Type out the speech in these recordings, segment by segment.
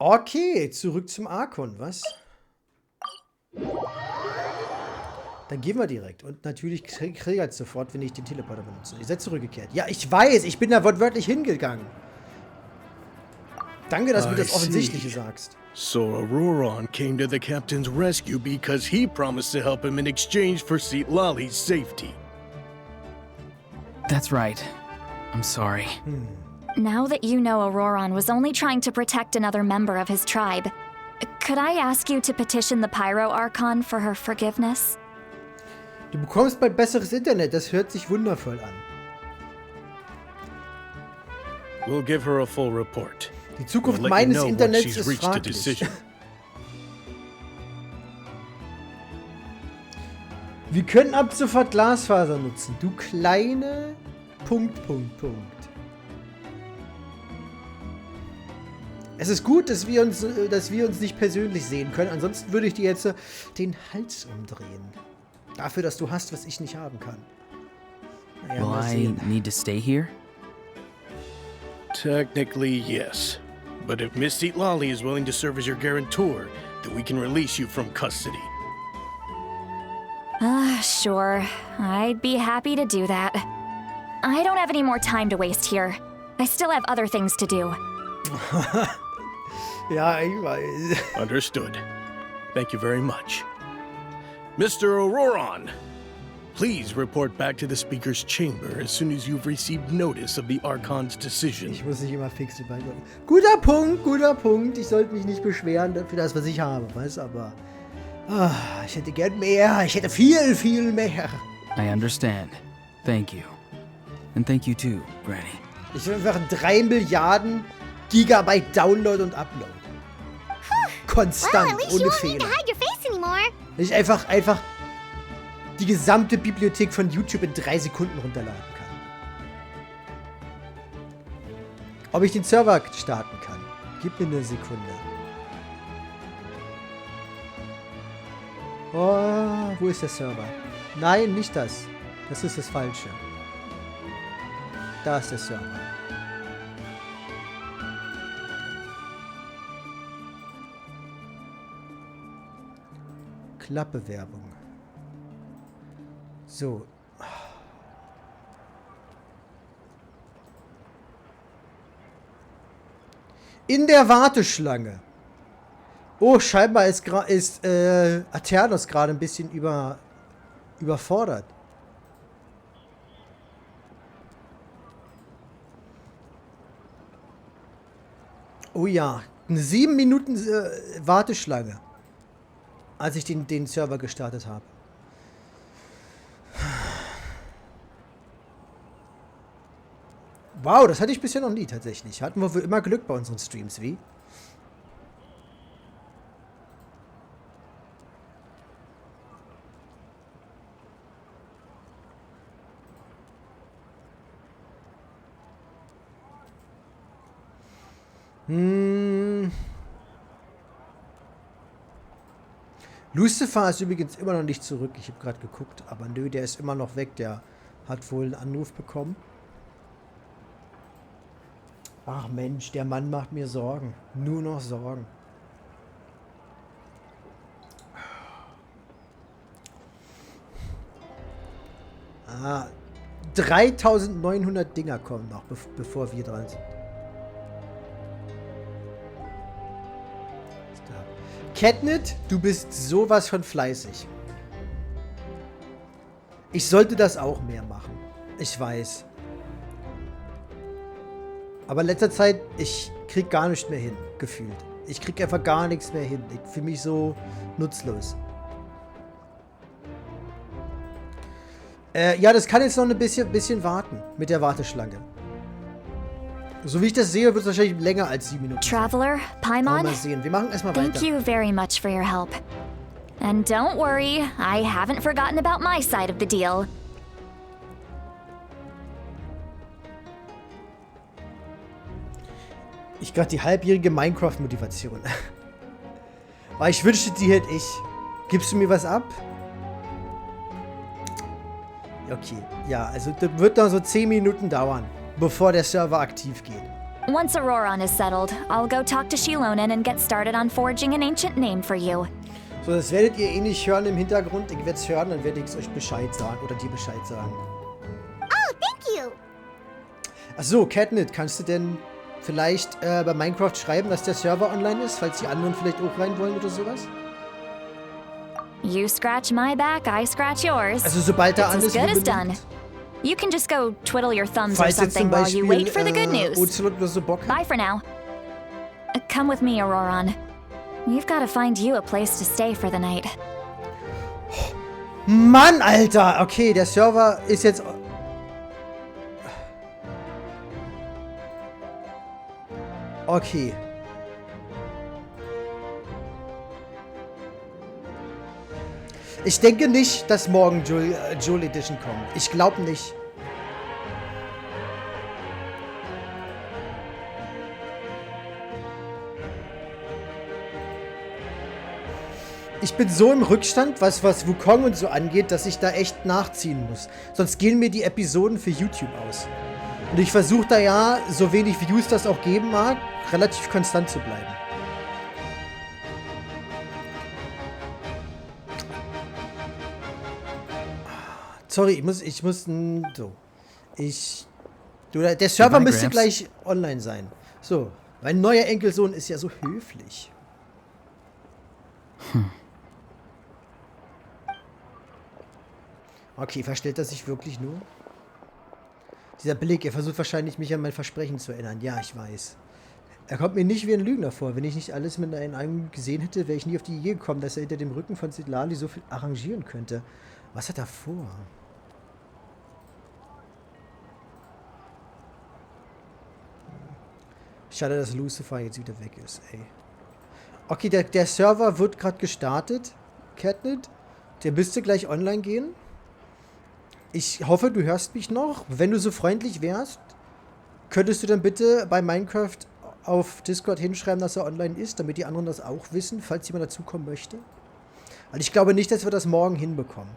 Okay, zurück zum Arkon, was? Dann gehen wir direkt. Und natürlich kriegert es sofort, wenn ich den Teleporter benutze. Ihr seid zurückgekehrt. Ja, ich weiß, ich bin da wortwörtlich hingegangen. Danke, dass du mir das Offensichtliche sagst. So Auroron came to the captain's rescue because he promised to help him in exchange for Citlali's safety. That's right. I'm sorry. Now that you know Auroron was only trying to protect another member of his tribe, could I ask you to petition the Pyro Archon for her forgiveness? Du bekommst bald besseres Internet, das hört sich wundervoll an. We'll give her a full report. Die Zukunft meines Internets ist fraglich. Wir können ab sofort Glasfaser nutzen. Du kleine... Es ist gut, dass wir uns nicht persönlich sehen können. Ansonsten würde ich dir jetzt den Hals umdrehen. Dafür, dass du hast, was ich nicht haben kann. Naja, Will I need to stay here? Technically, yes. But if Miss Citlali is willing to serve as your guarantor, then we can release you from custody. Sure. I'd be happy to do that. I don't have any more time to waste here. I still have other things to do. Ja, ich weiß. Understood. Thank you very much. Mr. Auroron, please report back to the Speaker's chamber as soon as you've received notice of the Archon's decision. Ich muss nicht immer fix überlegen. Guter Punkt, guter Punkt. Ich sollte mich nicht beschweren für das, was ich habe, weißt aber... ich hätte gern mehr. Ich hätte viel, viel mehr. I understand. Thank you. And thank you too, Granny. Ich will einfach 3 Milliarden Gigabyte Download und Upload. Konstant, ohne Fehler. Dass ich einfach die gesamte Bibliothek von YouTube in 3 Sekunden runterladen kann. Ob ich den Server starten kann? Gib mir eine Sekunde. Oh, wo ist der Server? Nein, nicht das. Das ist das Falsche. Da ist der Server. Klappe-Werbung. So. In der Warteschlange. Oh, scheinbar ist Aternos gerade ein bisschen überfordert. Oh ja, eine 7 Minuten Warteschlange, als ich den Server gestartet habe. Wow, das hatte ich bisher noch nie tatsächlich. Hatten wir wohl immer Glück bei unseren Streams, wie? Lucifer ist übrigens immer noch nicht zurück. Ich habe gerade geguckt, aber nö, der ist immer noch weg. Der hat wohl einen Anruf bekommen. Ach Mensch, der Mann macht mir Sorgen. Nur noch Sorgen. Ah, 3900 Dinger kommen noch, bevor wir dran sind. Catnit, du bist sowas von fleißig. Ich sollte das auch mehr machen. Ich weiß. Aber in letzter Zeit, ich krieg gar nichts mehr hin, gefühlt. Ich krieg einfach gar nichts mehr hin. Ich fühle mich so nutzlos. Ja, das kann jetzt noch ein bisschen warten mit der Warteschlange. So wie ich das sehe, wird es wahrscheinlich länger als 7 Minuten. Traveler, Paimon, mal sehen. Wir machen erstmal weiter. thank you very much for your help. And don't worry, I haven't forgotten about my side of the deal. Ich gerade die halbjährige Minecraft-Motivation. Aber ich wünschte, die hätte ich. Gibst du mir was ab? Okay, ja, also das wird noch so 10 Minuten dauern, bevor der Server aktiv geht. Once Auroron is settled, I'll go talk to Shilonen and get started on forging an ancient name for you. So, das werdet ihr eh nicht hören im Hintergrund. Ich werde es hören, dann werde ich es euch Bescheid sagen. Oder dir Bescheid sagen. Oh, thank you. Achso, Catnip, kannst du denn vielleicht bei Minecraft schreiben, dass der Server online ist, falls die anderen vielleicht auch rein wollen oder sowas? You scratch my back, I scratch yours. Also sobald da It's alles as good as done. belegt. You can just go twiddle your thumbs or Falls jetzt something zum while you wait for the good Beispiel news. Ocelot oder so Bock hat. Bye for now. Come with me, Auroron. We've got to find you a place to stay for the night. Mann, Alter! Okay, der Server ist jetzt... Okay. Ich denke nicht, dass morgen Joel Edition kommt. Ich glaube nicht. Ich bin so im Rückstand, was Wukong und so angeht, dass ich da echt nachziehen muss. Sonst gehen mir die Episoden für YouTube aus. Und ich versuche da ja, so wenig Views das auch geben mag, relativ konstant zu bleiben. Sorry, ich muss so. Der Server Goodbye, müsste Gramps. gleich online sein. So, mein neuer Enkelsohn ist ja so höflich. Okay, verstellt er sich wirklich nur? Dieser Blick, er versucht wahrscheinlich, mich an mein Versprechen zu erinnern. Ja, ich weiß. Er kommt mir nicht wie ein Lügner vor. Wenn ich nicht alles mit einem Auge gesehen hätte, wäre ich nie auf die Idee gekommen, dass er hinter dem Rücken von Sidlali so viel arrangieren könnte. Was hat er vor? Schade, dass Lucifer jetzt wieder weg ist, ey. Okay, der Server wird gerade gestartet. Catnip, der müsste gleich online gehen. Ich hoffe, du hörst mich noch. Wenn du so freundlich wärst, könntest du dann bitte bei Minecraft auf Discord hinschreiben, dass er online ist, damit die anderen das auch wissen, falls jemand dazukommen möchte. Weil ich glaube nicht, dass wir das morgen hinbekommen.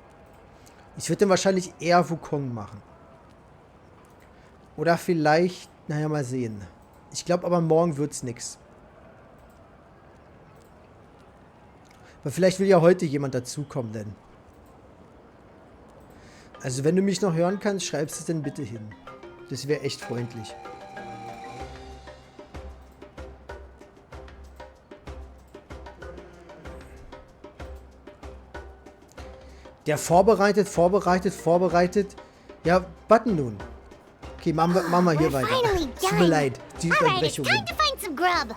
Ich würde dann wahrscheinlich eher Wukong machen. Oder vielleicht, naja, mal sehen. Ich glaube aber morgen wird's nix. Aber vielleicht will ja heute jemand dazukommen, denn. Also wenn du mich noch hören kannst, schreibst es denn bitte hin. Das wäre echt freundlich. Der vorbereitet. Ja, Button nun. Okay, machen wir hier weiter. finally Tut mir done. leid, die Alright, it's Unterbrechungen. time to find some grub.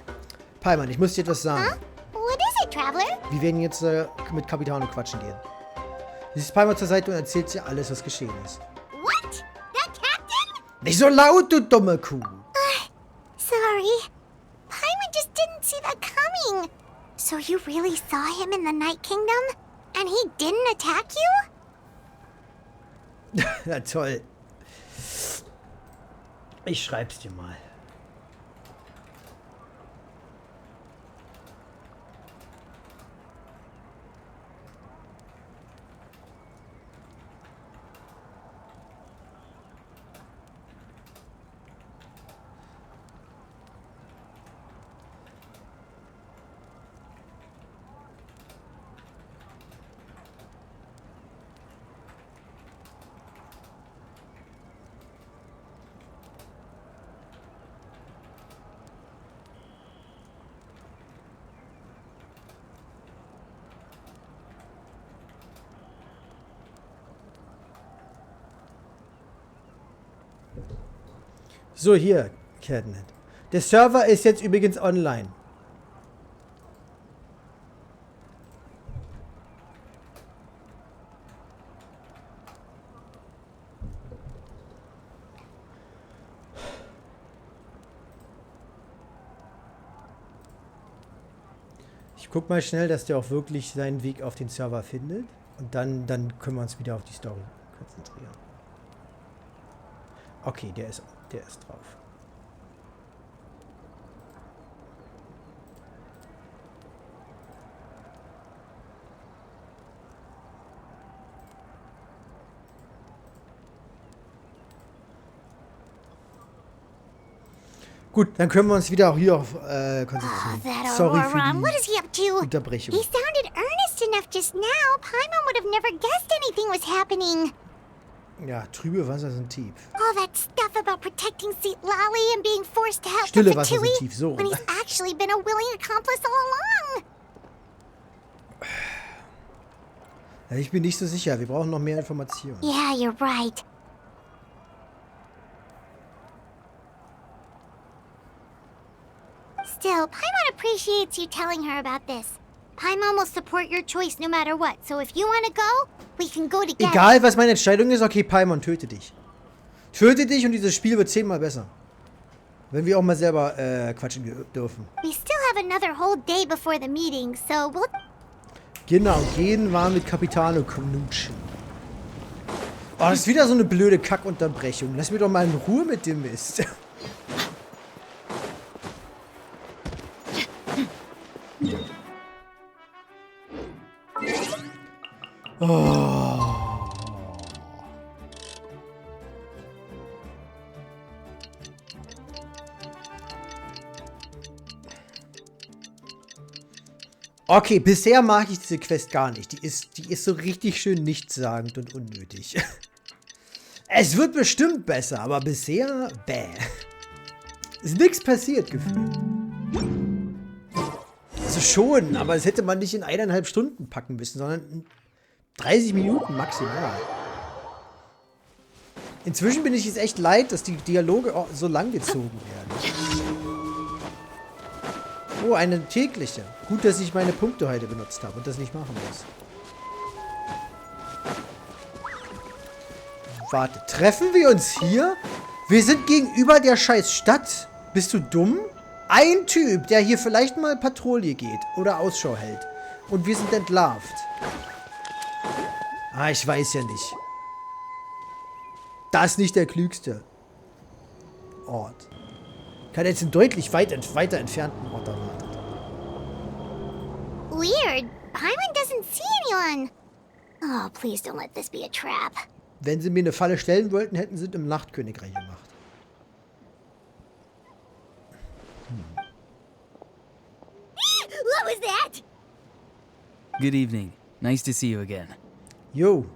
Paimon, ich muss dir etwas sagen. What is it, Traveler? Wir werden jetzt mit Capitano quatschen gehen. Sie ist Paimon zur Seite und erzählt dir alles, was geschehen ist. What? That captain? Nicht so laut, du dumme Kuh! Sorry. Paimon just didn't see that coming. So you really saw him in the Night Kingdom? And he didn't attack you? Na toll. Ich schreib's dir mal. So, hier, Catnip. Der Server ist jetzt übrigens online. Ich guck mal schnell, dass der auch wirklich seinen Weg auf den Server findet. Und dann können wir uns wieder auf die Story konzentrieren. Okay, der ist drauf. Gut, dann können wir uns wieder hier auf Oh, konzentrieren. that Sorry Auroron. What für is he up to? die Unterbrechung. He sounded earnest enough just now. Paimon would have never guessed anything was happening. Ja, trübe Wasser sind tief. All that stuff about protecting Seat Lally and being forced to help Stille the Wasser sind Fatui tief, so when rum. he's actually been a willing accomplice all along. Ja, ich bin nicht so sicher. Wir brauchen noch mehr Informationen. Yeah, you're right. Still, Paimon appreciates you telling her about this. Paimon will support your choice no matter what, so if you want to go, we can go together. Egal, was meine Entscheidung ist, okay, Paimon, töte dich. Töte dich und dieses Spiel wird 10-mal besser. Wenn wir auch mal selber quatschen dürfen. We still have another whole day before the meeting, so we'll... Genau, gehen war mit Capitano knutschen. Oh, das ist wieder so eine blöde Kackunterbrechung. Lass mir doch mal in Ruhe mit dem Mist. Oh. Okay, bisher mag ich diese Quest gar nicht. Die ist so richtig schön nichtssagend und unnötig. Es wird bestimmt besser, aber bisher bäh. Ist nichts passiert, gefühlt. Also schon, aber das hätte man nicht in 1,5 Stunden packen müssen, sondern in 30 Minuten maximal. Inzwischen bin ich jetzt echt leid, dass die Dialoge auch so lang gezogen werden. Oh, eine tägliche. Gut, dass ich meine Punkte heute benutzt habe und das nicht machen muss. Warte, treffen wir uns hier? Wir sind gegenüber der scheiß Stadt. Bist du dumm? Ein Typ, der hier vielleicht mal Patrouille geht oder Ausschau hält. Und wir sind entlarvt. Ah, ich weiß ja nicht. Das ist nicht der klügste Ort. Ich kann jetzt einen deutlich weiter entfernten Ort erwartet. Weird. Paimon doesn't see anyone. Oh, please don't let this be a trap. Wenn sie mir eine Falle stellen wollten, hätten sie es im Nachtkönigreich gemacht. What was that? Good evening. Nice to see you again. Jo.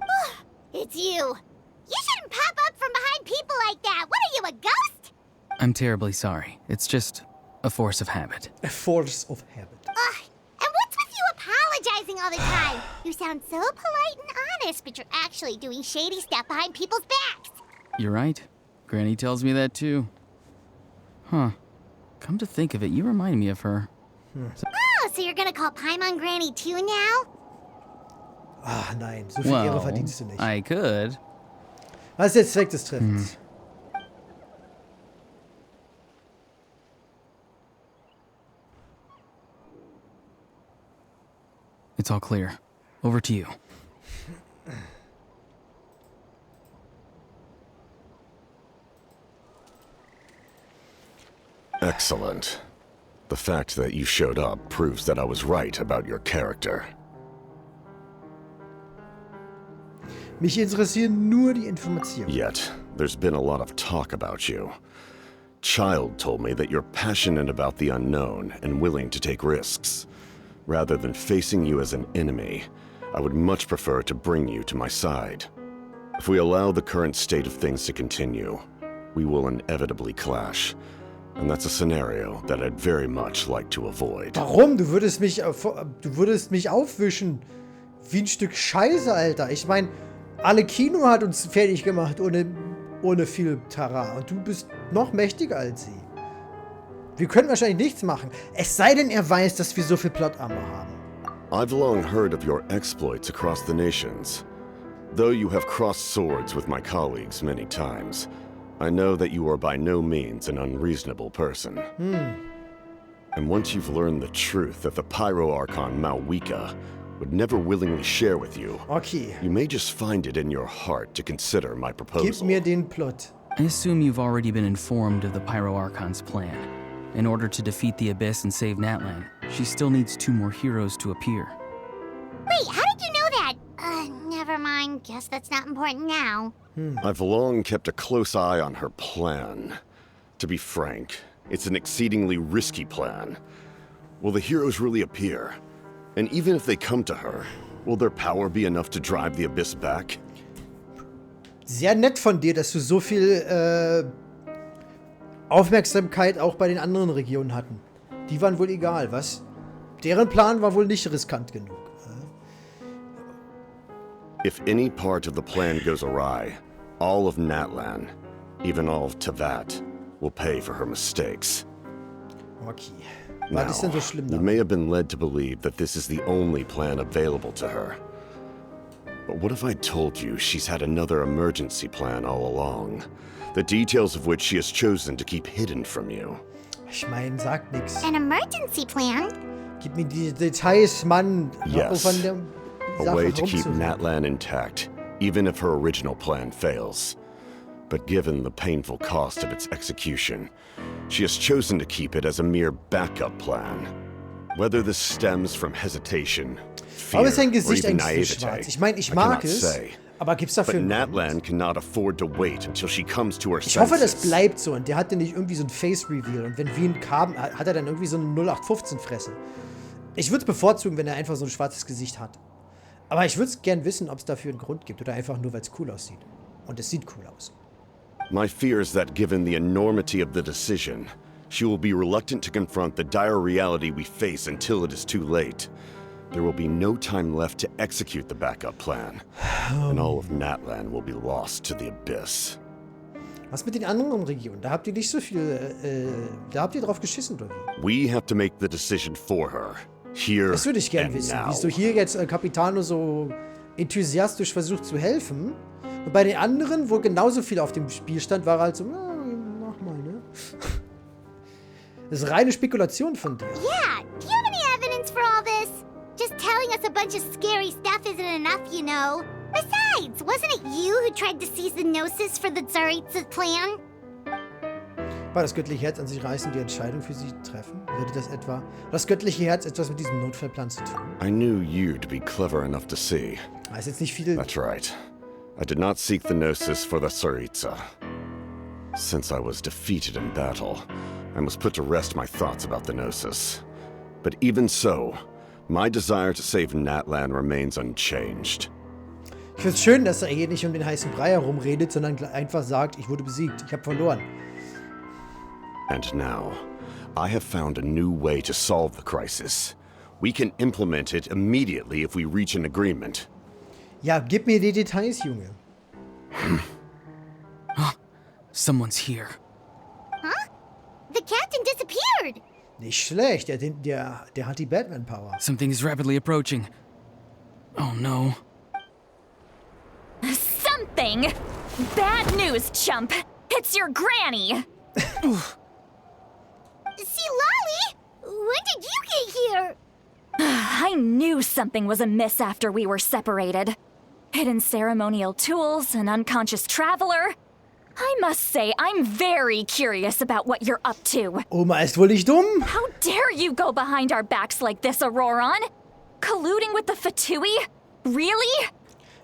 It's you. You shouldn't pop up from behind people like that. What are you, a ghost? I'm terribly sorry. It's just a force of habit. A force of habit. Ugh. And what's with you apologizing all the time? You sound so polite and honest, but you're actually doing shady stuff behind people's backs. You're right. Granny tells me that too. Huh. Come to think of it, you remind me of her. Oh, so you're gonna call Paimon Granny too now? Ah, nein. So viel Ehre verdienst du nicht. I could. Was ist der Zweck des Treffens? It's all clear. Over to you. Excellent. The fact that you showed up proves that I was right about your character. Mich interessieren nur die Informationen. Yet, there's been a lot of talk about you. Child told me that you're passionate about the unknown and willing to take risks. Rather than facing you as an enemy, I would much prefer to bring you to my side. If we allow the current state of things to continue, we will inevitably clash. And that's a scenario that I'd very much like to avoid. Warum? Du würdest mich aufwischen. Wie ein Stück Scheiße, Alter. Ich meine, alle Kino hat uns fertig gemacht ohne viel Tara. Und du bist noch mächtiger als sie. Wir können wahrscheinlich nichts machen. Es sei denn, er weiß, dass wir so viel Plot-Armor haben. I've long heard of your exploits across the nations. Though you have crossed swords with my colleagues many times, I know that you are by no means an unreasonable person. And once you've learned the truth that the Pyro-Archon Malwika would never willingly share with you, Okay. you may just find it in your heart to consider my Gib proposal. mir den Plot. I assume you've already been informed of the Pyro-Archon's plan. In order to defeat the Abyss and save Natlan, she still needs 2 more heroes to appear. Wait, how did you know that? Never mind. Guess that's not important now. I've long kept a close eye on her plan. To be frank, It's an exceedingly risky plan. Will the heroes really appear? And even if they come to her, will their power be enough to drive the Abyss back? Sehr nett von dir, dass du so viel Aufmerksamkeit auch bei den anderen Regionen hatten. Die waren wohl egal, was? Deren Plan war wohl nicht riskant genug. If any part of the plan goes awry, all of Natlan, even all of Tevat, will pay for her mistakes. Okay. Now, Was ist denn so schlimm you daran? may have been led to believe that this is the only plan available to her. But what if I told you she's had another emergency plan all along, the details of which she has chosen to keep hidden from you? Ich meine, sagt nix. An emergency plan? Gib mir die Details, Mann. Hör auf Yes. an der A Sache way to keep rumzureden. Natlan intact, even if her original plan fails. But given the painful cost of its execution, she has chosen to keep it as a mere backup plan. Whether this stems from hesitation, fear, Warum ist sein or Gesicht even eigentlich so naivete, schwarz? Ich meine, ich I mag cannot es, say. aber gibt's But dafür einen Grund? Natlan cannot afford to wait until she comes to her Ich hoffe, das senses. bleibt so und der hatte nicht irgendwie so ein Face-Reveal und wenn Wien kam, hat er dann irgendwie so eine 0815-Fresse. Ich würde es bevorzugen, wenn er einfach so ein schwarzes Gesicht hat. Aber ich würde es gern wissen, ob es dafür einen Grund gibt oder einfach nur, weil es cool aussieht. Und es sieht cool aus. My fear is that given the enormity of the decision, she will be reluctant to confront the dire reality we face until it is too late. There will be no time left to execute the backup plan, and all of Natlan will be lost to the Abyss. Was mit den anderen Regionen? Da habt ihr nicht so viel, da habt ihr drauf geschissen, oder wie? We have to make the decision for her, here Das würde ich gern and wissen. now. Wieso hier jetzt Capitano so enthusiastisch versucht zu helfen und bei den anderen, wo genauso viel auf dem Spiel stand, war er halt so, mach mal, ne? Das ist reine Spekulation von dir. Yeah, do you have any evidence for all this? Just telling us a bunch of scary stuff isn't enough, you know. Besides, wasn't it you who tried to seize the Gnosis for the Tsaritsa's plan? War das göttliche Herz an sich reißen, die Entscheidung für sie treffen? Würde das göttliche Herz etwas mit diesem Notfallplan zu tun? I knew you to be clever enough to see. Da ist jetzt nicht viel. That's right. I did not seek the Gnosis for the Tsaritsa. Since I was defeated in battle, I must put to rest my thoughts about the Gnosis. But even so, my desire to save Natlan remains unchanged. Ich finde es schön, dass er hier nicht um den heißen Brei herumredet, sondern einfach sagt, ich wurde besiegt, ich habe verloren. And now, I have found a new way to solve the crisis. We can implement it immediately if we reach an agreement. Ja, gib mir die Details, Junge. Someone's here. Huh? The captain disappeared! Nicht schlecht, der hat die Batman-Power. Something is rapidly approaching. Oh no. Something? Bad news, chump. It's your granny. See, Lolly? When did you get here? I knew something was amiss after we were separated. Hidden ceremonial tools, an unconscious traveler. I must say, I'm very curious about what you're up to. Oma ist wohl nicht dumm. How dare you go behind our backs like this, Auroron? Colluding with the Fatui? Really?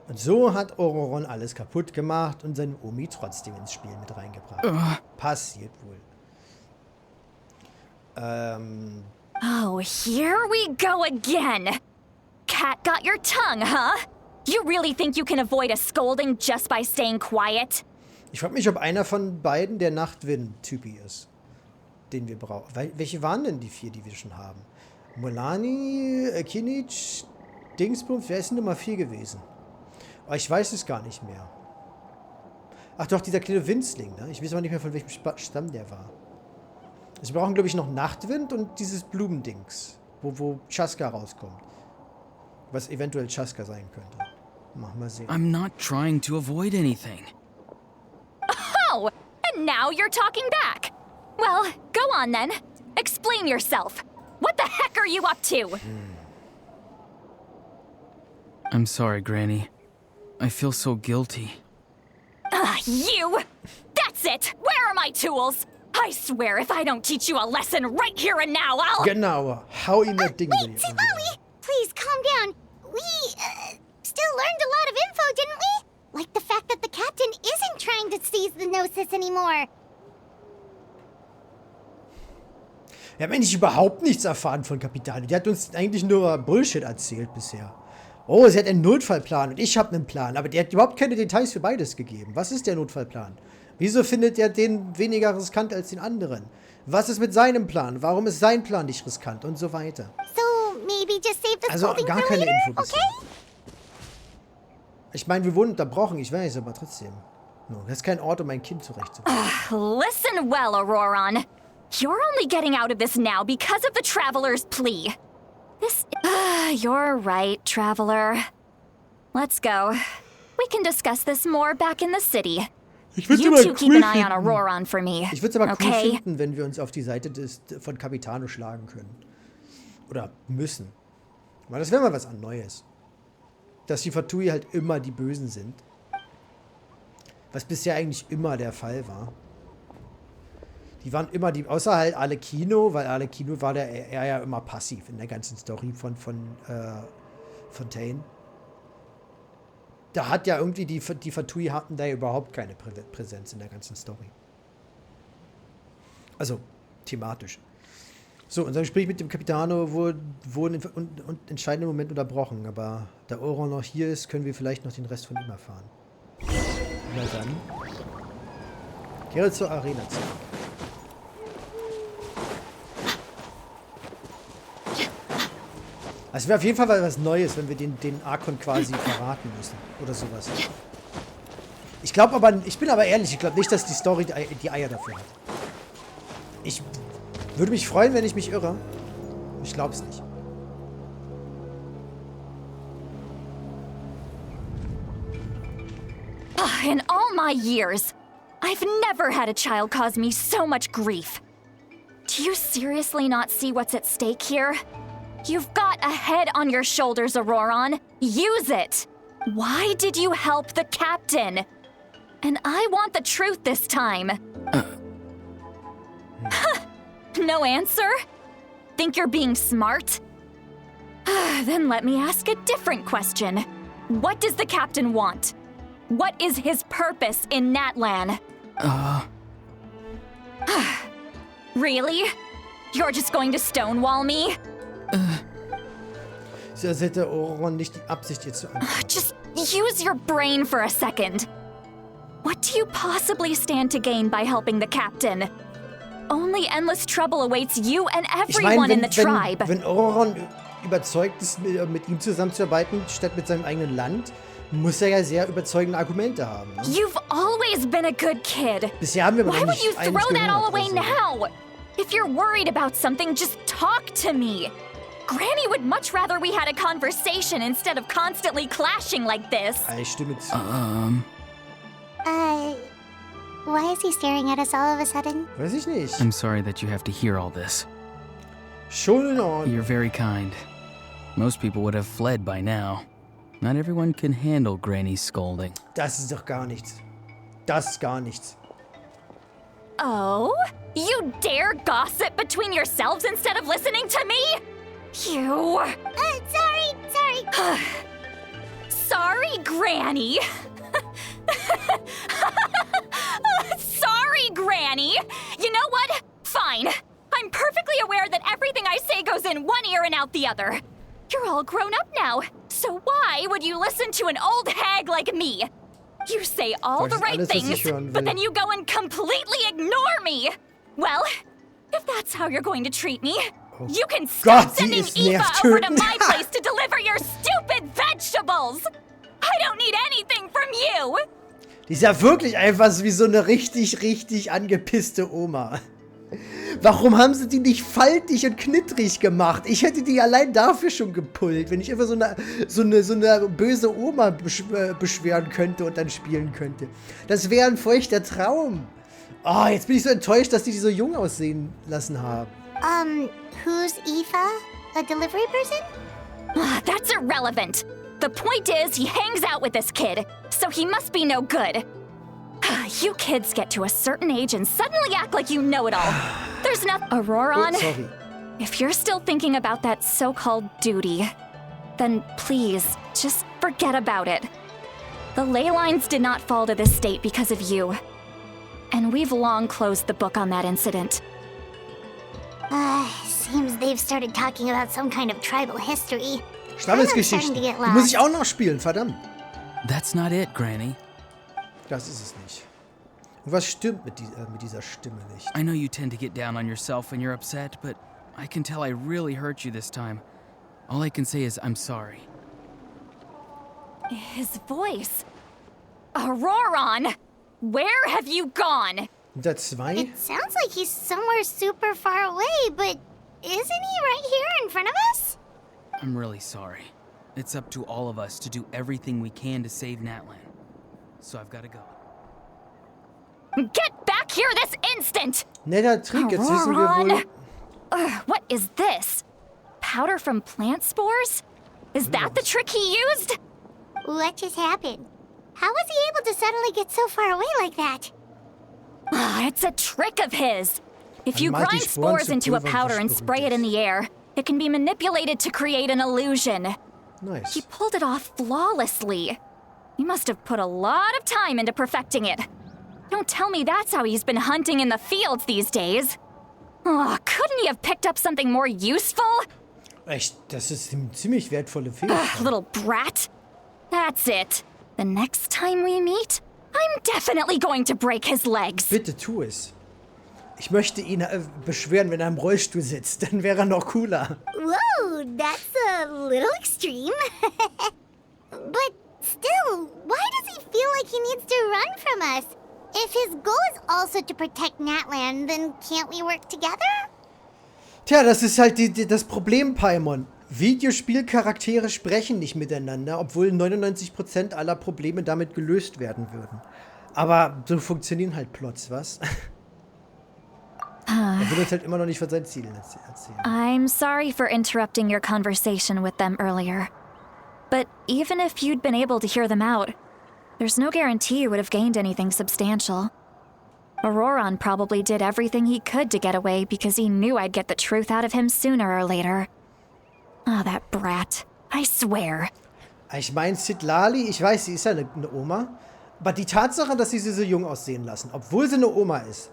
Und so hat Auroron alles kaputt gemacht und seine Omi trotzdem ins Spiel mit reingebracht. Passiert wohl. Oh, here we go again. Cat got your tongue, huh? You really think you can avoid a scolding just by staying quiet? Ich frage mich, ob einer von beiden der Nachtwind-Typi ist, den wir brauchen. Welche waren denn die 4, die wir schon haben? Molani, Kinich, Dingsbums, wer ist denn Nummer 4 gewesen? Oh, ich weiß es gar nicht mehr. Ach doch, dieser kleine Winzling, ne? Ich weiß aber nicht mehr, von welchem Stamm der war. Sie brauchen, glaube ich, noch Nachtwind und dieses Blumendings, wo Chaska rauskommt. Was eventuell Chaska sein könnte. Mach mal sehen. I'm not trying to avoid anything. Oh, and now you're talking back. Well, go on then. Explain yourself. What the heck are you up to? I'm sorry, Granny. I feel so guilty. You! That's it! Where are my tools? I swear if I don't teach you a lesson right here and now, I'll... Genau, hau ihm das Ding. Wait, see, Lolly! Please, calm down. We, still learned a lot of info, didn't we? Like the fact that the captain isn't trying to seize the Gnosis anymore. Wir haben eigentlich überhaupt nichts erfahren von Capitano. Die hat uns eigentlich nur Bullshit erzählt bisher. Oh, sie hat einen Notfallplan und ich habe einen Plan. Aber die hat überhaupt keine Details für beides gegeben. Was ist der Notfallplan? Wieso findet er den weniger riskant als den anderen? Was ist mit seinem Plan? Warum ist sein Plan nicht riskant? Und so weiter. So, maybe just save this Also whole thing gar for keine later, Info bisher. okay? Ich meine, wir wurden unterbrochen, ich weiß, aber trotzdem. No, das ist kein Ort, um mein Kind zurechtzubringen. Listen well, Auroron. You're only getting out of this now because of the Traveler's plea. This... you're right, Traveler. Let's go. We can discuss this more back in the city. Ich würde You es two aber keep cool an eye on finden. Auroron for me. Ich würde es aber cool Okay? finden, wenn wir uns auf die Seite von Capitano schlagen können. Oder müssen. Weil das wäre mal was Neues. Dass die Fatui halt immer die Bösen sind. Was bisher eigentlich immer der Fall war. Die waren immer die, außer halt Arlecchino, weil Arlecchino war er ja immer passiv in der ganzen Story von Fontaine. Da hat ja irgendwie die Fatui hatten da überhaupt keine Präsenz in der ganzen Story. Also, thematisch. So, unser Gespräch mit dem Capitano wurde in entscheidenden Moment unterbrochen, aber da Auron noch hier ist, können wir vielleicht noch den Rest von ihm erfahren. Na dann. Kehre zur Arena zurück. Also wäre auf jeden Fall was Neues, wenn wir den Archon quasi verraten müssen. Oder sowas. Ich bin aber ehrlich, ich glaube nicht, dass die Story die Eier dafür hat. Ich würde mich freuen, wenn ich mich irre. Ich glaube es nicht. In all my years, I've never had a child cause me so much grief. Do you seriously not see what's at stake here? You've got a head on your shoulders, Auroron. Use it! Why did you help the captain? And I want the truth this time. No answer? Think you're being smart? Then let me ask a different question. What does the captain want? What is his purpose in Natlan? Really? You're just going to stonewall me? So, als hätte Auron nicht die Absicht, ihr zu antworten. Just use your brain for a second. What do you possibly stand to gain by helping the captain? Only endless trouble awaits you and everyone in the tribe. Wenn Auron überzeugt ist, mit ihm zusammenzuarbeiten, statt mit seinem eigenen Land, muss er ja sehr überzeugende Argumente haben. Ne? You've always been a good kid. Bisher haben wir aber Why noch would nicht you eines throw that all away gehört. now? If you're worried about something, just talk to me. Granny would much rather we had a conversation instead of constantly clashing like this. Ich stimme zu. Why is he staring at us all of a sudden? Weiß ich nicht. I'm sorry that you have to hear all this. Schon in Ordnung. You're very kind. Most people would have fled by now. Not everyone can handle Granny's scolding. Das ist doch gar nichts. Das ist gar nichts. Oh? You dare gossip between yourselves instead of listening to me? You... Sorry. Sorry, Granny. Sorry, Granny. You know what? Fine. I'm perfectly aware that everything I say goes in one ear and out the other. You're all grown up now, so why would you listen to an old hag like me? You say all the right things, but then you go and completely ignore me. Well, if that's how you're going to treat me, you can stop sending Aoife over to my place to deliver your stupid vegetables. I don't need anything from you. Die ist ja wirklich einfach wie so eine richtig angepisste Oma. Warum haben sie die nicht faltig und knittrig gemacht? Ich hätte die allein dafür schon gepullt, wenn ich einfach so eine böse Oma beschweren könnte und dann spielen könnte. Das wäre ein feuchter Traum. Oh, jetzt bin ich so enttäuscht, dass die so jung aussehen lassen haben. Who's Aoife? A delivery person? That's irrelevant. The point is, he hangs out with this kid, so he must be no good. You kids get to a certain age and suddenly act like you know it all. There's nothing... Auroron, sorry. If you're still thinking about that so-called duty, then please, just forget about it. The ley lines did not fall to this state because of you. And we've long closed the book on that incident. Seems they've started talking about some kind of tribal history. Stammesgeschichten. Die muss ich auch noch spielen, verdammt. That's not it, Granny. Das ist es nicht. Und was stimmt mit dieser Stimme nicht? I know you tend to get down on yourself when you're upset, but I can tell I really hurt you this time. All I can say is I'm sorry. His voice. Auroron! Where have you gone? Unter 2? It sounds like he's somewhere super far away, but isn't he right here in front of us? I'm really sorry. It's up to all of us to do everything we can to save Natlan. So I've got to go. Get back here this instant! Netter Trick, jetzt wissen wir wohl... What is this? Powder from plant spores? Is that the trick he used? What just happened? How was he able to suddenly get so far away like that? It's a trick of his. If you Einmal die grind Sporen spores zu into a pulvern powder and spray it in the air, it can be manipulated to create an illusion. Nice. He pulled it off flawlessly. He must have put a lot of time into perfecting it. Don't tell me that's how he's been hunting in the fields these days. Oh, couldn't he have picked up something more useful? Echt, das ist eine ziemlich wertvolle Fähigkeit. Little brat. That's it. The next time we meet, I'm definitely going to break his legs. Bitte tu es. Ich möchte ihn beschweren, wenn er im Rollstuhl sitzt. Dann wäre er noch cooler. Whoa, that's a little extreme. But still, why does he feel like he needs to run from us? If his goal is also to protect Natlan, then can't we work together? Tja, das ist halt das Problem, Paimon. Videospielcharaktere sprechen nicht miteinander, obwohl 99% aller Probleme damit gelöst werden würden. Aber so funktionieren halt Plots, was? Er will uns halt immer noch nicht von seinen Zielen erzählen. I'm sorry for interrupting your conversation with them earlier. But even if you'd been able to hear them out, there's no guarantee you would have gained anything substantial. Auroron probably did everything he could to get away because he knew I'd get the truth out of him sooner or later. Ah, that brat. I swear. Ich meine, Citlali, ich weiß, sie ist ja eine Oma, aber die Tatsache, dass sie so jung aussehen lassen, obwohl sie eine Oma ist,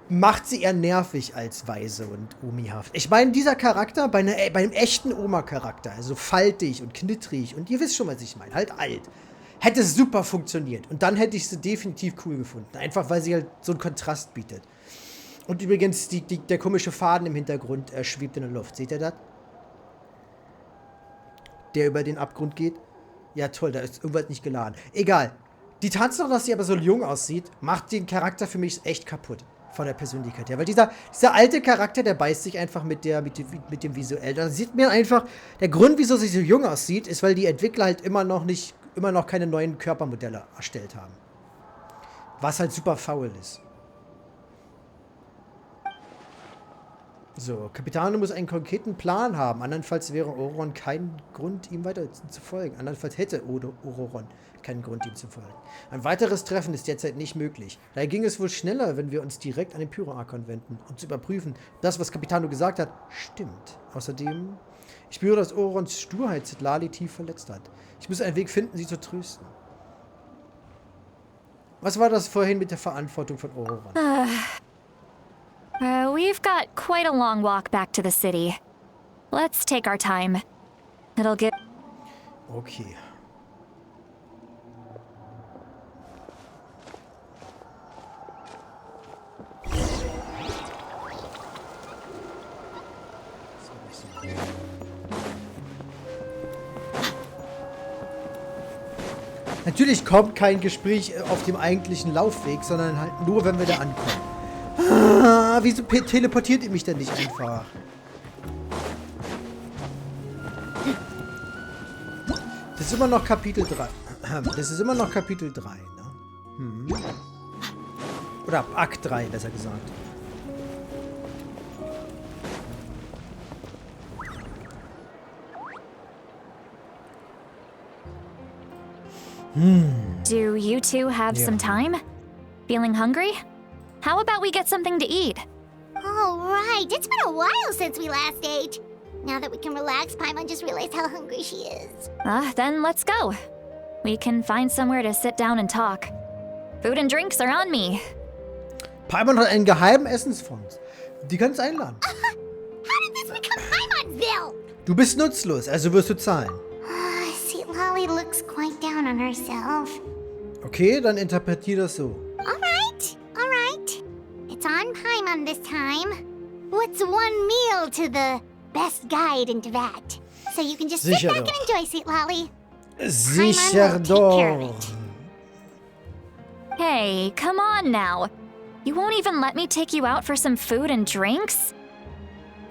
macht sie eher nervig als weise und omihaft. Ich meine, dieser Charakter, bei einem echten Oma-Charakter, also faltig und knittrig und ihr wisst schon, was ich meine, halt alt, hätte super funktioniert. Und dann hätte ich sie definitiv cool gefunden. Einfach, weil sie halt so einen Kontrast bietet. Und übrigens, der komische Faden im Hintergrund schwebt in der Luft. Seht ihr das? Der über den Abgrund geht. Ja, toll, da ist irgendwas nicht geladen. Egal. Die Tatsache, dass sie aber so jung aussieht, macht den Charakter für mich echt kaputt. Von der Persönlichkeit her. Weil dieser alte Charakter, der beißt sich einfach mit dem Visuell. Da sieht man einfach, der Grund, wieso sie so jung aussieht, ist, weil die Entwickler halt immer noch keine neuen Körpermodelle erstellt haben. Was halt super faul ist. So, Capitano muss einen konkreten Plan haben. Andernfalls wäre Auroron kein Grund, ihm weiter zu folgen. Andernfalls hätte Auroron keinen Grund, ihm zu folgen. Ein weiteres Treffen ist derzeit nicht möglich. Daher ging es wohl schneller, wenn wir uns direkt an den Pyro-Arkon wenden, um zu überprüfen, das, was Capitano gesagt hat, stimmt. Außerdem, ich spüre, dass Aurorons Sturheit Citlali tief verletzt hat. Ich muss einen Weg finden, sie zu trösten. Was war das vorhin mit der Verantwortung von Auroron? We've got quite a long walk back to the city. Let's take our time. It'll get... Okay. Natürlich kommt kein Gespräch auf dem eigentlichen Laufweg, sondern halt nur, wenn wir da ankommen. Ah, wieso teleportiert ihr mich denn nicht einfach? Das ist immer noch Kapitel 3. Das ist immer noch Kapitel 3, ne? Oder Akt 3, besser gesagt. Do you two have some time? Feeling hungry? How about we get something to eat? All right, it's been a while since we last ate. Now that we can relax, Paimon just realized how hungry she is. Then let's go. We can find somewhere to sit down and talk. Food and drinks are on me. Paimon hat einen geheimen Essensfonds. Die kannst du einladen. How did this become Paimonville? Du bist nutzlos, also wirst du zahlen. Sweet Lolly looks quite down on herself. Okay, dann interpretier das so. Alright. It's on Paimon this time. What's one meal to the best guide into that? So you can just sit Sicher back doch. and enjoy, Sweet Lolly. Sicher Paimon will take care of doch. it. Hey, come on now. You won't even let me take you out for some food and drinks?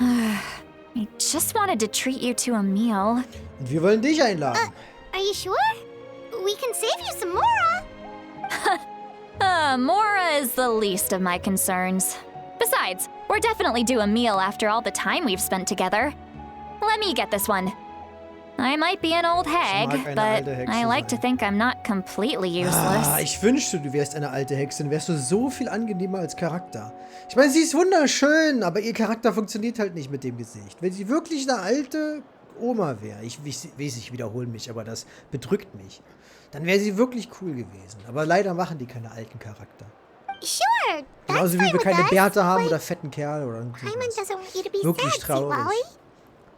I just wanted to treat you to a meal. Und wir wollen dich einladen. Are you sure? We can save you some Mora. Mora is the least of my concerns. Besides, we're definitely due a meal after all the time we've spent together. Let me get this one. I might be an old hag, mag eine but alte Hexe I like to sein. think I'm not completely useless. Ich wünschte, du wärst eine alte Hexe, dann wärst du so viel angenehmer als Charakter. Ich meine, sie ist wunderschön, aber ihr Charakter funktioniert halt nicht mit dem Gesicht. Wenn sie wirklich eine alte Oma wäre, ich weiß, ich wiederhole mich, aber das bedrückt mich, dann wäre sie wirklich cool gewesen. Aber leider machen die keine alten Charakter. Sure. That's Genauso wie fine wir with keine us, Bärte haben but oder fetten Kerl oder irgendwie Paimon sowas. doesn't want you to be Wirklich sad, Sweet traurig. Lolly.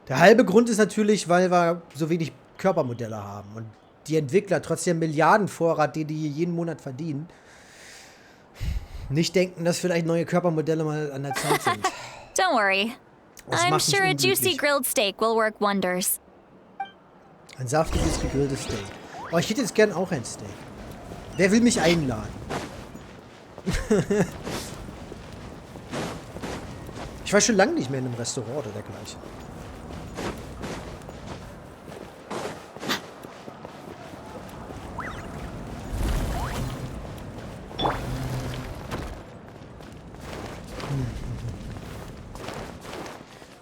Der halbe Grund ist natürlich, weil wir so wenig Körpermodelle haben und die Entwickler trotz der Milliardenvorrat, die jeden Monat verdienen, nicht denken, dass vielleicht neue Körpermodelle mal an der Zeit sind. Don't worry. Das I'm macht mich sure a juicy unglücklich. grilled steak will work wonders. Ein saftiges, gegrilltes Steak. Oh, ich hätte jetzt gern auch ein Steak. Wer will mich einladen? Ich war schon lange nicht mehr in einem Restaurant oder dergleichen.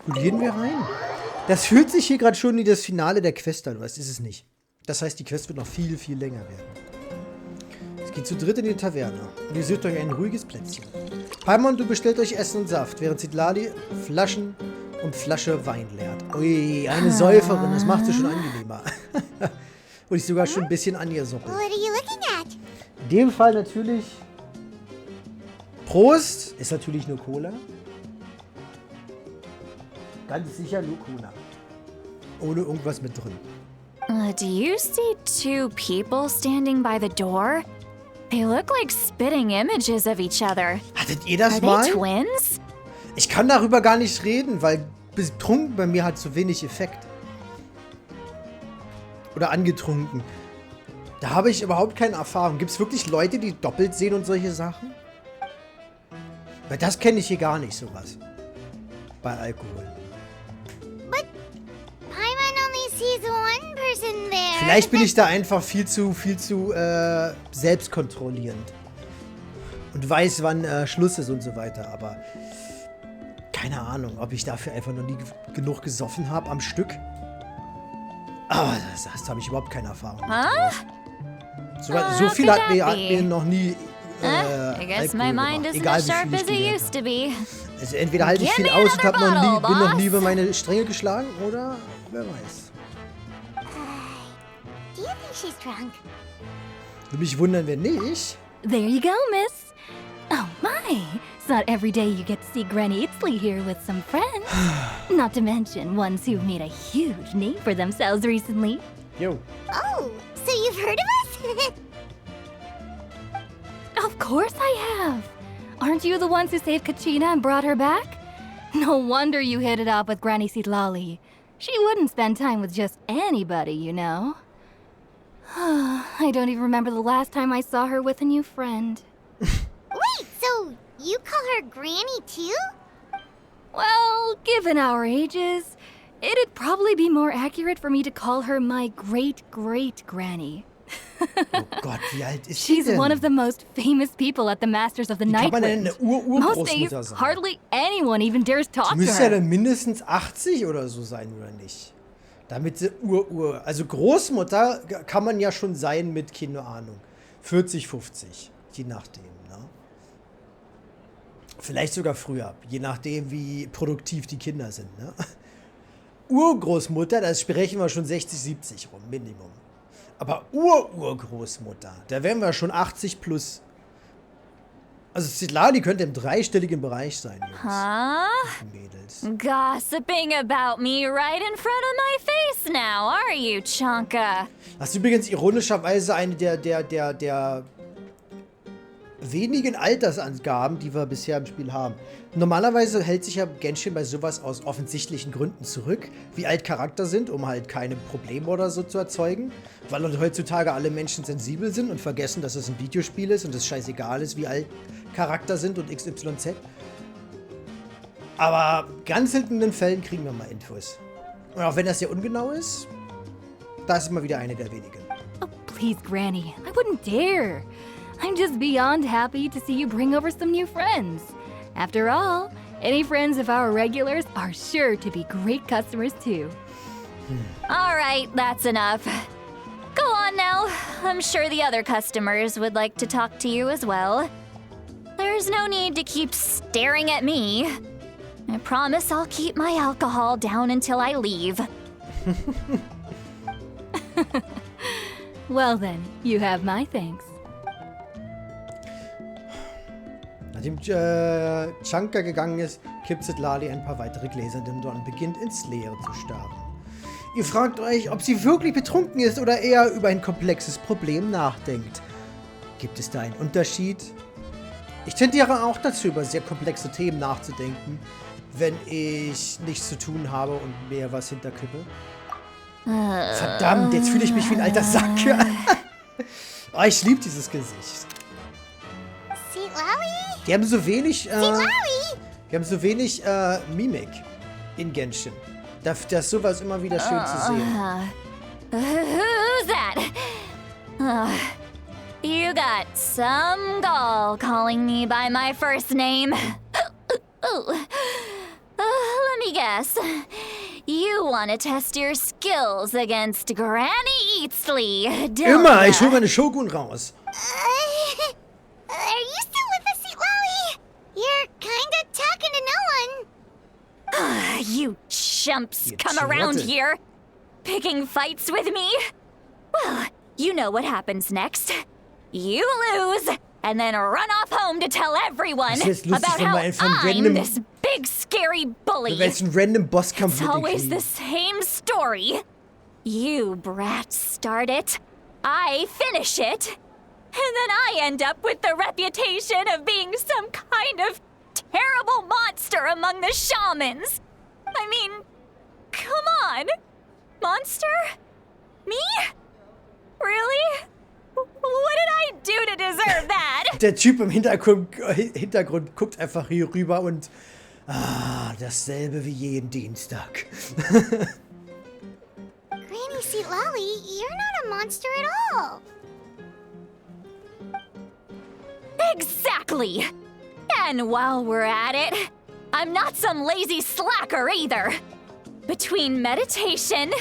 Gut, gehen wir rein. Das fühlt sich hier gerade schon wie das Finale der Quest an, was ist es nicht. Das heißt, die Quest wird noch viel, viel länger werden. Es geht zu dritt in die Taverne und ihr sucht euch ein ruhiges Plätzchen. Paimon, du bestellt euch Essen und Saft, während Zitlali Flaschen und Flasche Wein leert. Ui, eine Säuferin, das macht sie schon angenehmer. Und ich sogar schon ein bisschen angesoppelt. What are you looking at? In dem Fall natürlich Prost, ist natürlich nur Cola. Ganz sicher nur Cola. Ohne irgendwas mit drin. Do you see two people standing by the door? They look like spitting images of each other. Hattet ihr das Are mal? they twins? Ich kann darüber gar nicht reden, weil betrunken bei mir hat zu wenig Effekt. Oder angetrunken. Da habe ich überhaupt keine Erfahrung. Gibt es wirklich Leute, die doppelt sehen und solche Sachen? Weil das kenne ich hier gar nicht, sowas. Bei Alkohol. Paimon only sees one person there. Vielleicht bin ich da einfach viel zu selbstkontrollierend. Und weiß, wann Schluss ist und so weiter. Aber keine Ahnung, ob ich dafür einfach noch nie genug gesoffen habe am Stück. Aber das habe ich überhaupt keine Erfahrung. So viel hat mir noch nie I guess my Alkohol mind gemacht. isn't Egal as wie sharp viel ich as it gelernt used habe. to be. Also entweder halte ich Give viel me aus und another bin noch bottle, nie über boss. meine Stränge geschlagen, oder wer weiß. Do you think she's drunk? Würde mich wundern, wenn nicht. There you go, miss. Oh my, it's not every day you get to see Granny Itzley here with some friends. Not to mention ones who've made a huge name for themselves recently. Jo. Oh, so you've heard of us? Of course I have. Aren't you the ones who saved Kachina and brought her back? No wonder you hit it off with Granny Sitlali. She wouldn't spend time with just anybody, you know. I don't even remember the last time I saw her with a new friend. Wait, so you call her Granny too? Well, given our ages, it'd probably be more accurate for me to call her my great-great-granny. Oh Gott, wie alt ist sie She's denn? one of the most famous people at the Masters of the Wie kann Night man denn Wind. eine Most days, Urgroßmutter sein? hardly anyone even dares talk Die to müsste ja her. dann mindestens 80 oder so sein, oder nicht? Damit sie Also Großmutter kann man ja schon sein mit, keine Ahnung, 40, 50. Je nachdem, ne? Vielleicht sogar früher. Je nachdem, wie produktiv die Kinder sind, ne? Urgroßmutter, da sprechen wir schon 60, 70 rum, Minimum. Aber Urgroßmutter, da wären wir schon 80 plus. Also Citlali könnte im dreistelligen Bereich sein, Jungs. Huh? Mädels. Gossiping about me right in front of my face now, are you, Chanka? Das ist übrigens ironischerweise eine der wenigen Altersangaben, die wir bisher im Spiel haben. Normalerweise hält sich ja Genshin bei sowas aus offensichtlichen Gründen zurück, wie alt Charakter sind, um halt keine Probleme oder so zu erzeugen. Weil heutzutage alle Menschen sensibel sind und vergessen, dass es ein Videospiel ist und es scheißegal ist, wie alt Charakter sind und XYZ. Aber ganz selten in den Fällen kriegen wir mal Infos. Und auch wenn das sehr ungenau ist, das ist mal wieder eine der wenigen. Oh, please, Granny. I wouldn't dare. I'm just beyond happy to see you bring over some new friends. After all, any friends of our regulars are sure to be great customers too. All right, that's enough. Go on now. I'm sure the other customers would like to talk to you as well. There's no need to keep staring at me. I promise I'll keep my alcohol down until I leave. Well then, you have my thanks. Nachdem Chanka gegangen ist, kippt Citlali ein paar weitere Gläser in den Dorn und beginnt ins Leere zu starren. Ihr fragt euch, ob sie wirklich betrunken ist oder eher über ein komplexes Problem nachdenkt. Gibt es da einen Unterschied? Ich tendiere auch dazu, über sehr komplexe Themen nachzudenken, wenn ich nichts zu tun habe und mir was hinterkippe. Verdammt, jetzt fühle ich mich wie ein alter Sack. Oh, ich liebe dieses Gesicht. Citlali? Die haben so wenig, Citlali? Mimik in Genshin. Das ist sowas immer wieder schön zu sehen. Who's that? You got some gall calling me by my first name. Let me guess. You want to test your skills against Granny Eatsley, don't Immer, ich ya? hol meine Shogun raus. Are you still with us, Citlali? You're kinda talking to no one. You chumps You come around chump. here, picking fights with me? Well, you know what happens next. You lose, and then run off home to tell everyone Das ist lustig, about wenn how man von I'm random- this big scary bully. Wenn es einen random Bosskampf It's mit dir always kriegen. the same story. You brats start it, I finish it, and then I end up with the reputation of being some kind of terrible monster among the shamans. I mean, come on. Monster? Me? Really? What did I do to deserve that? Der Typ im Hintergrund guckt einfach hier rüber und... dasselbe wie jeden Dienstag. Granny Citlali, you're not a monster at all. Exactly. And while we're at it, I'm not some lazy slacker either. Between meditation,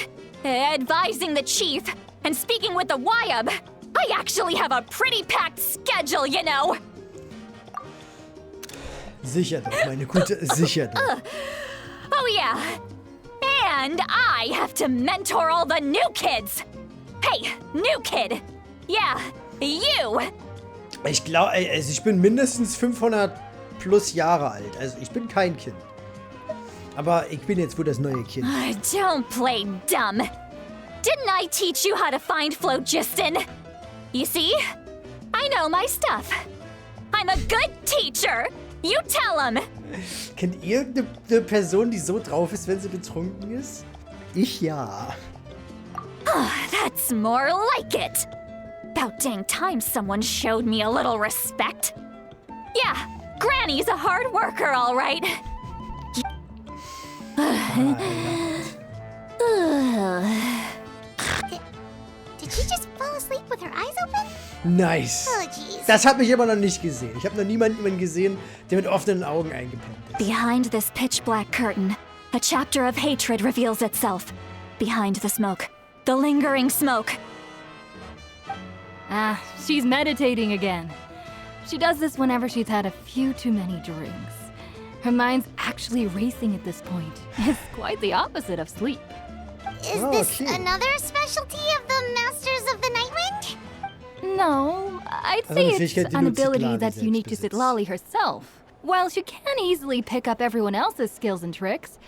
advising the chief, and speaking with the Wyab, I actually have a pretty packed schedule, you know. Sicher doch, meine Gute, sicher doch. Oh yeah. And I have to mentor all the new kids. Hey, new kid. Yeah, you. Ich glaube, also ich bin mindestens 500 plus Jahre alt. Also ich bin kein Kind. Aber ich bin jetzt wohl das neue Kind. Don't play dumb. Didn't I teach you how to find Phlogiston? You see? I know my stuff. I'm a good teacher. You tell him. Kennt ihr eine Person, die so drauf ist, wenn sie betrunken ist? Ich ja. That's more like it. About dang time someone showed me a little respect. Yeah, Granny's a hard worker, all right. Did she just fall asleep with her eyes open? Nice. Oh, jeez. Das habe ich immer noch nicht gesehen. Ich habe noch niemanden gesehen, der mit offenen Augen eingepennt ist. Behind this pitch black curtain, a chapter of hatred reveals itself. Behind the smoke, the lingering smoke. She's meditating again. She does this whenever she's had a few too many drinks. Her mind's actually racing at this point. It's quite the opposite of sleep. Is Oh, this cute. another specialty of the Masters of the Nightwind? No, I'd Also say eine Fähigkeit, it's die an nur ability Zitlali that's selbst unique to besitzt. Citlali herself. While she can easily pick up everyone else's skills and tricks,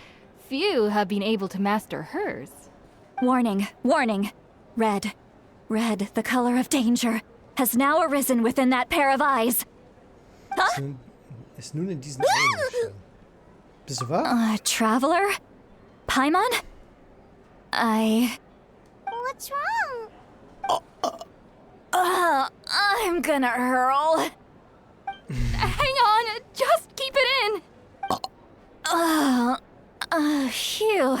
few have been able to master hers. Warning, warning. Red, the color of danger, has now arisen within that pair of eyes. Ist nun in diesen Augen erschienen. Bist du wahr? Traveler? Paimon? What's wrong? I'm gonna hurl. Hang on, just keep it in. Phew.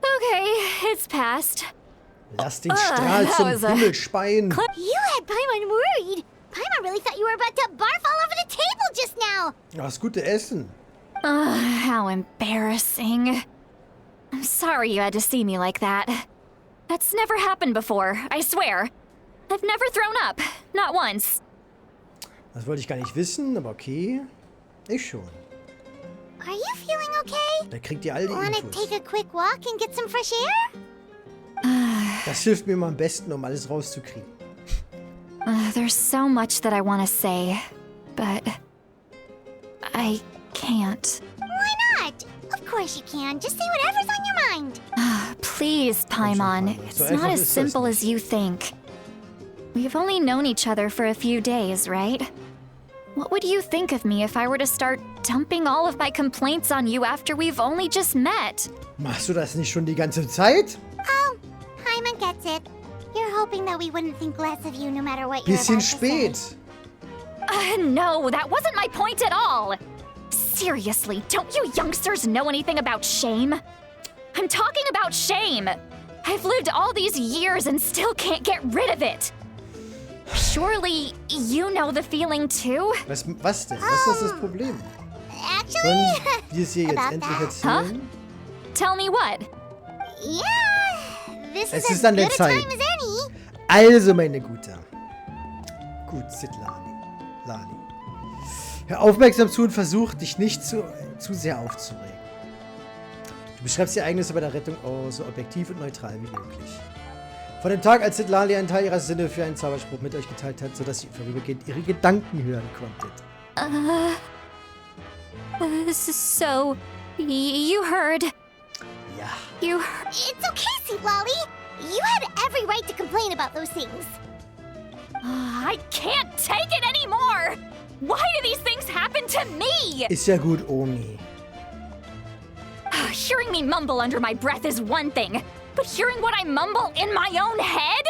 Okay, it's passed. Lass den Strahl that zum was a Himmel speien. You had Paimon worried. Paimon really thought you were about to barf all over the table just now. Das gute Essen. How embarrassing. I'm sorry you had to see me like that. That's never happened before, I swear. I've never thrown up. Not once. Das wollte ich gar nicht wissen, aber okay. Ich schon. Are you feeling okay? Da kriegt ihr all die Wanna Infos. take a quick walk and get some fresh air? Das hilft mir immer am besten, um alles rauszukriegen. There's so much that I want to say, but I can't. Why not? Of course you can. Just say whatever's on your mind. Please, Paimon, Paimon. it's So not einfach as ist das simple nicht. as you think. We've only known each other for a few days, right? What would you think of me if I were to start dumping all of my complaints on you after we've only just met? Machst du das nicht schon die ganze Zeit? Oh, Paimon gets it. You're hoping that we wouldn't think less of you no matter what you're Bisschen about to say. spät. No, that wasn't my point at all. Seriously, don't you youngsters know anything about shame? I'm talking about shame. I've lived all these years and still can't get rid of it. Surely you know the feeling too? Was denn? Was ist das Problem? Actually, Sollen wir es hier jetzt About endlich that. erzählen? Tell me what? yeah, this Es is ist as an good der a Zeit. time as any. Also, meine Gute. Gut, Zitlali. Lali. Hör aufmerksam zu und versuch, dich nicht zu sehr aufzuregen. Du beschreibst ihr Ereignisse bei der Rettung so objektiv und neutral wie möglich. Von dem Tag, als Zitlali einen Teil ihrer Sinne für einen Zauberspruch mit euch geteilt hat, sodass ihr vorübergehend ihre Gedanken hören konntet. So, you heard. Ja. You heard. It's okay, Sweet Lolly. You had every right to complain about those things. I can't take it anymore! Why do these things happen to me? Ist ja gut, Omi. Hearing me mumble under my breath is one thing, but hearing what I mumble in my own head?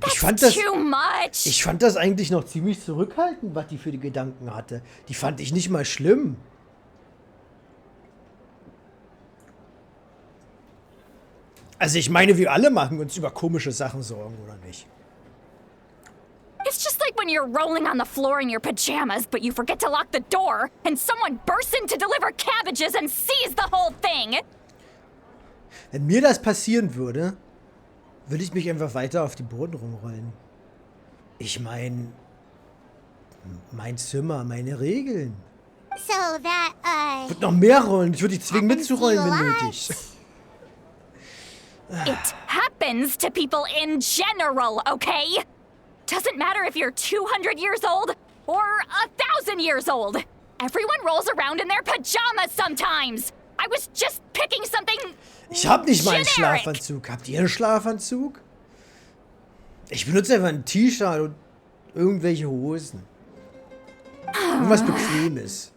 Ich fand That's das, too much. ich fand das eigentlich noch ziemlich zurückhaltend, was die für die Gedanken hatte. Die fand ich nicht mal schlimm. Also ich meine, wir alle machen uns über komische Sachen Sorgen, oder nicht? It's just like when you're rolling on the floor in your pajamas, but you forget to lock the door, and someone bursts in to deliver cabbages and sees the whole thing. Wenn mir das passieren würde, würde ich mich einfach weiter auf den Boden rumrollen. Ich meine, mein Zimmer, meine Regeln. So that, Ich würde noch mehr rollen. Ich würde die zwingen happens to mitzurollen, you a wenn lot. nötig. It happens to people in general, okay? Doesn't matter if you're 200 years old or 1,000 years old. Everyone rolls around in their pajamas sometimes. I was just picking something Ich habe nicht mal einen generic. Schlafanzug. Habt ihr einen Schlafanzug? Ich benutze einfach ein T-Shirt und irgendwelche Hosen. Irgendwas Bequemes.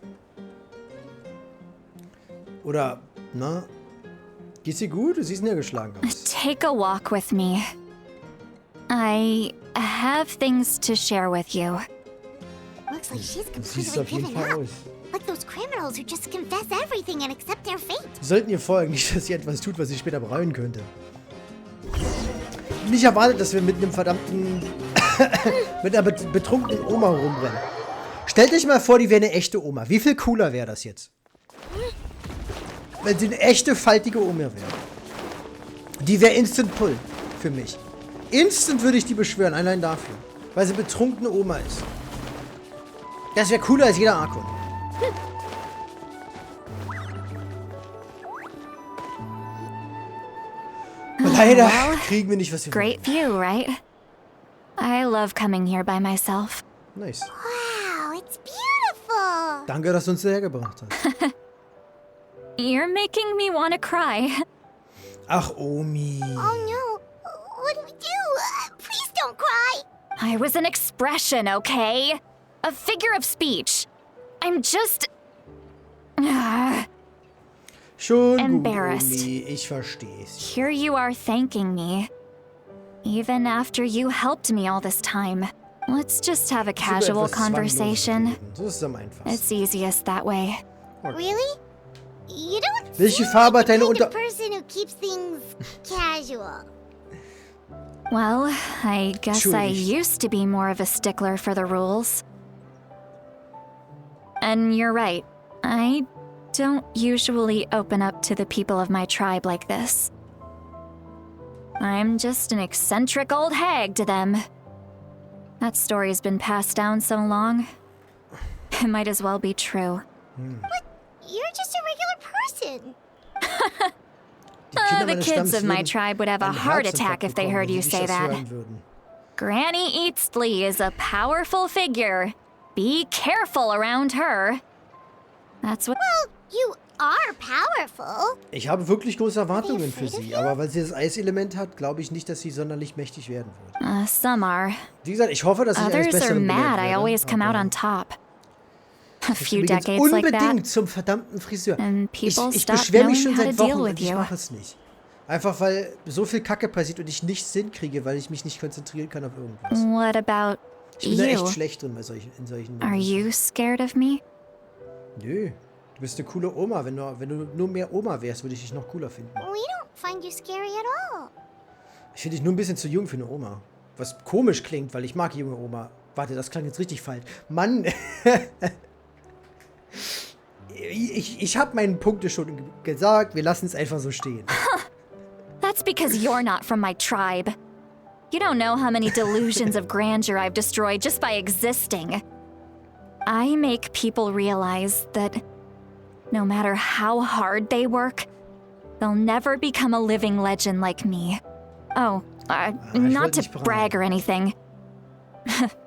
Oder, na? Geht's dir gut? Du siehst niedergeschlagen aus. Take a walk with me. I have things to share with you. looks like she's Du siehst completely auf jeden given Fall up. aus. Like those criminals who just confess everything and accept their fate. Wir sollten ihr folgen, nicht, dass sie etwas tut, was sie später bereuen könnte. Nicht erwartet, dass wir mit einem verdammten... mit einer betrunkenen Oma rumrennen. Stellt euch mal vor, die wäre eine echte Oma. Wie viel cooler wäre das jetzt? Wenn sie eine echte, faltige Oma wäre. Die wäre Instant Pull für mich. Instant würde ich die beschwören, allein dafür. Weil sie betrunkene Oma ist. Das wäre cooler als jeder Arkon. Leider kriegen wir nicht, was wir wollen. Great view, right? I love coming here by myself. Nice. Wow, it's beautiful. Danke, dass du uns hierher gebracht hast. You're making me want to cry. Ach, Omi. Oh no, what do we do? Please don't cry. I was an expression, okay? A figure of speech. I'm just... Schon Embarrassed. gut, Omi. Ich versteh's. Here you are thanking me. Even after you helped me all this time. Let's just have a casual Etwas conversation. Zwangloses reden. Das ist am einfachsten. It's easiest that way. Really? You don't Welche seem Farbe like hat deine the kind Unter... of person who keeps things casual. Well, I guess I Entschuldigt. used to be more of a stickler for the rules. And you're right. I don't usually open up to the people of my tribe like this. I'm just an eccentric old hag to them. That story's been passed down so long. It might as well be true. You're just a regular person. Die Kinder The meines kids Stammes of my würden tribe would have a einen heart Herzinfarkt attack if they bekommen, heard wenn you sie say das that. hören würden. Granny Eastly is a powerful figure. Be careful around her. That's what. Well, you are powerful. Ich habe wirklich große Erwartungen für afraid of sie, you? aber weil sie das Eiselement hat, glaube ich nicht, dass sie sonderlich mächtig werden wird. Some are. Wie gesagt, ich hoffe, dass ich eines Others are Besseren belehrt mad I werde, always come out aber on top. A ich few will jetzt decades like unbedingt that, zum verdammten Friseur. and Ich, people ich stop beschwere mich knowing schon how to seit deal Wochen with und ich you. mache es nicht. Einfach weil so viel Kacke passiert und ich nicht Sinn kriege, weil ich mich nicht konzentrieren kann auf irgendwas. What about Ich bin da echt you? schlecht drin in solchen Are Momenten. you scared of me? Nö, du bist eine coole Oma. Wenn du nur mehr Oma wärst, würde ich dich noch cooler finden. We don't find you scary at all. Ich finde dich nur ein bisschen zu jung für eine Oma. Was komisch klingt, weil ich mag junge Oma. Warte, das klang jetzt richtig falsch. Mann! ich habe meine Punkte schon gesagt. Wir lassen es einfach so stehen. That's because you're not from my tribe. You don't know how many delusions of grandeur I've destroyed just by existing. I make people realize that no matter how hard they work, they'll never become a living legend like me. Oh, ich not wollte to nicht brag or anything.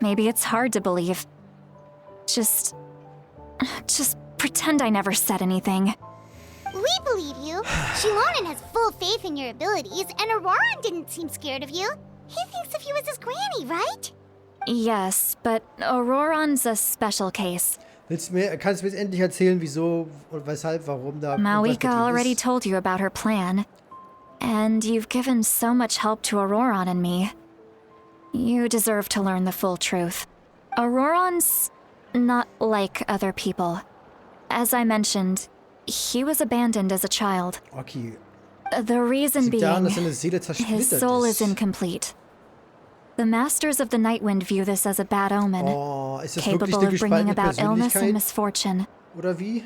Maybe it's hard to believe. Just pretend I never said anything. We believe you. Shilonen has full faith in your abilities, and Auroran didn't seem scared of you. He thinks of you as his granny, right? Yes, but Auroran's a special case. Kannst du mir jetzt endlich erzählen, wieso und weshalb, warum da... Mawika was mit ihm already ist? told you about her plan. And you've given so much help to Auroran and me. You deserve to learn the full truth. Auroran's not like other people. As I mentioned, he was abandoned as a child. Okay. The reason Liegt daran, dass being, seine Seele his zersplittert soul ist. is incomplete. The Masters of the Nightwind view this as a bad omen, Oh, ist das wirklich capable eine of bringing gespaltene about illness and Persönlichkeit? misfortune. Oder wie?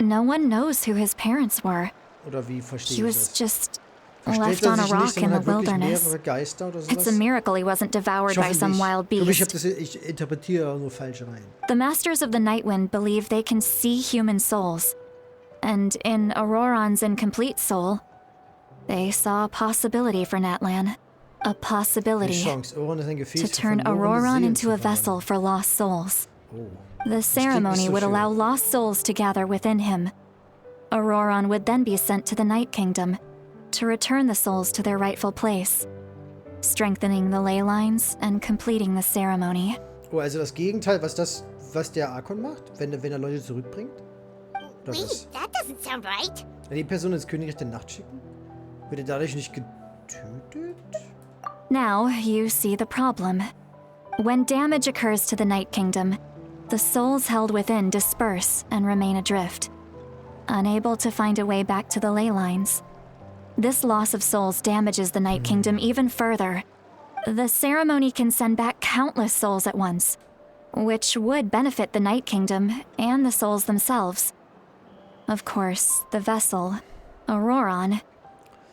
No one knows who his parents were. Oder wie verstehe He ich was das? just Versteht left er on a sich nicht, rock in sondern the hat wirklich wilderness. mehrere Geister oder sowas? It's a miracle he wasn't devoured Ich by hoffe some nicht. wild Ich glaube, beast. ich interpretiere nur falsch rein. The Masters of the Nightwind believe they can see human souls. And in Auroran's incomplete soul, they saw a possibility for Natlan. A Die possibility Chance, Oron ist ein Gefäß to für turn verlorene Auroran Seelen into zu a verwandeln. vessel for lost souls. Oh. The ceremony so would schön. allow lost souls to gather within him. Auroran would then be sent to the Night Kingdom to return the souls to their rightful place, strengthening the ley lines and completing the ceremony. Oh, also das Gegenteil, was der Arkon macht, wenn er Leute zurückbringt? Oder Wait, was? that doesn't sound right. Wenn die Person ins Königreich der Nacht schicken? Wird er dadurch nicht getötet? Now you see the problem. When damage occurs to the Night Kingdom, the souls held within disperse and remain adrift, unable to find a way back to the ley lines. This loss of souls damages the Night Kingdom even further. The ceremony can send back countless souls at once, which would benefit the Night Kingdom and the souls themselves. Of course, the vessel, Auroran,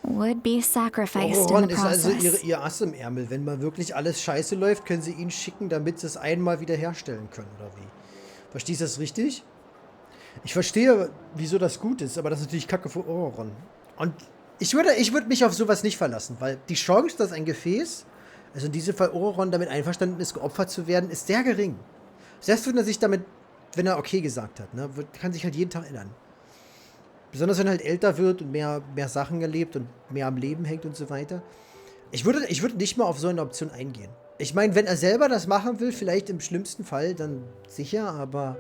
would be sacrificed in Oron the ist also process. ihr Ass im Ärmel. Wenn mal wirklich alles scheiße läuft, können sie ihn schicken, damit sie es einmal wiederherstellen können, oder wie? Verstehst du das richtig? Ich verstehe, wieso das gut ist, aber das ist natürlich Kacke für Oron. Und ich würde mich auf sowas nicht verlassen, weil die Chance, dass ein Gefäß also in diesem Fall Ororon damit einverstanden ist, geopfert zu werden, ist sehr gering. Selbst wenn er sich damit, wenn er okay gesagt hat, ne, kann sich halt jeden Tag ändern. Besonders wenn er halt älter wird und mehr Sachen erlebt und mehr am Leben hängt und so weiter. Ich würde nicht mal auf so eine Option eingehen. Ich meine, wenn er selber das machen will, vielleicht im schlimmsten Fall, dann sicher, aber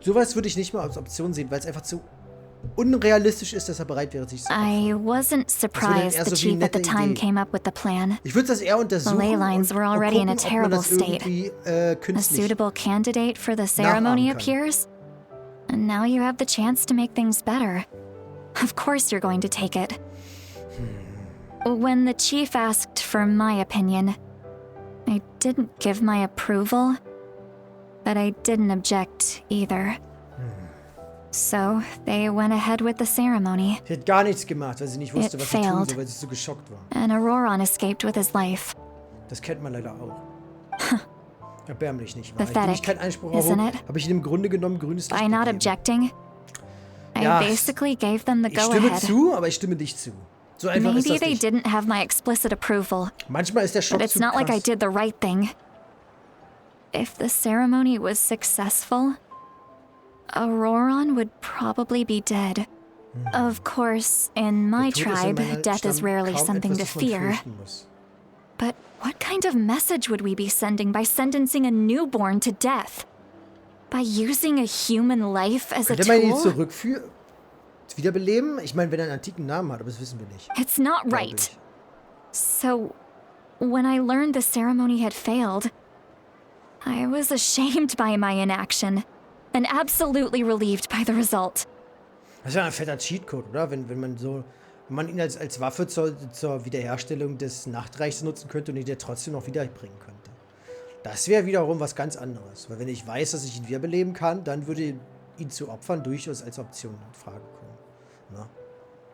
sowas würde ich nicht mal als Option sehen, weil es einfach zu unrealistisch ist, dass er bereit wäre, sich zu opfern. I wasn't surprised the chief at the time came up with the plan. Ich würde das eher untersuchen The ley lines were already in a terrible state. A Künstlich suitable candidate for the ceremony nachahmen kann. appears, and now you have the chance to make things better. Of course you're going to take it. When the chief asked for my opinion, I didn't give my approval, but I didn't object either. So they went ahead with the ceremony, Sie hat gar nichts gemacht, weil sie nicht wusste, It was sie tun failed. soll, weil sie so geschockt war. and Auroron escaped with his life. Das kennt man leider auch. Erbärmlich, nicht wahr? Pathetic, Ich keinen Einspruch isn't auf. it? Habe ich ihm im Grunde genommen grünes Licht By not gegeben. objecting, Ja, I basically gave them the Ich stimme go-ahead. zu, aber ich stimme nicht zu. So einfach ist Maybe das they nicht. didn't have my explicit approval, Manchmal ist der Schock but it's zu not like I krass. did the right thing. If the ceremony was successful, Auroron would probably be dead. Of course, in my Der Tod ist in tribe, meiner death is Stamm rarely kaum something etwas, to das man fear. fürchten muss. But what kind of message would we be sending by sentencing a newborn to death? By using a human life as a Könnte man ihn tool? wiederbeleben? Ich meine, wenn er einen antiken Namen hat, aber das wissen wir nicht. It's not glaub right. ich. So, when I learned the ceremony had failed, I was ashamed by my inaction and absolutely relieved by the result. Das ist ja ein fetter Cheatcode, oder? Wenn man ihn als Waffe zur Wiederherstellung des Nachtreichs nutzen könnte und ihn der trotzdem noch wiederbringen könnte. Das wäre wiederum was ganz anderes. Weil wenn ich weiß, dass ich ihn wiederbeleben kann, dann würde ihn zu opfern durchaus als Option in Frage kommen. Na?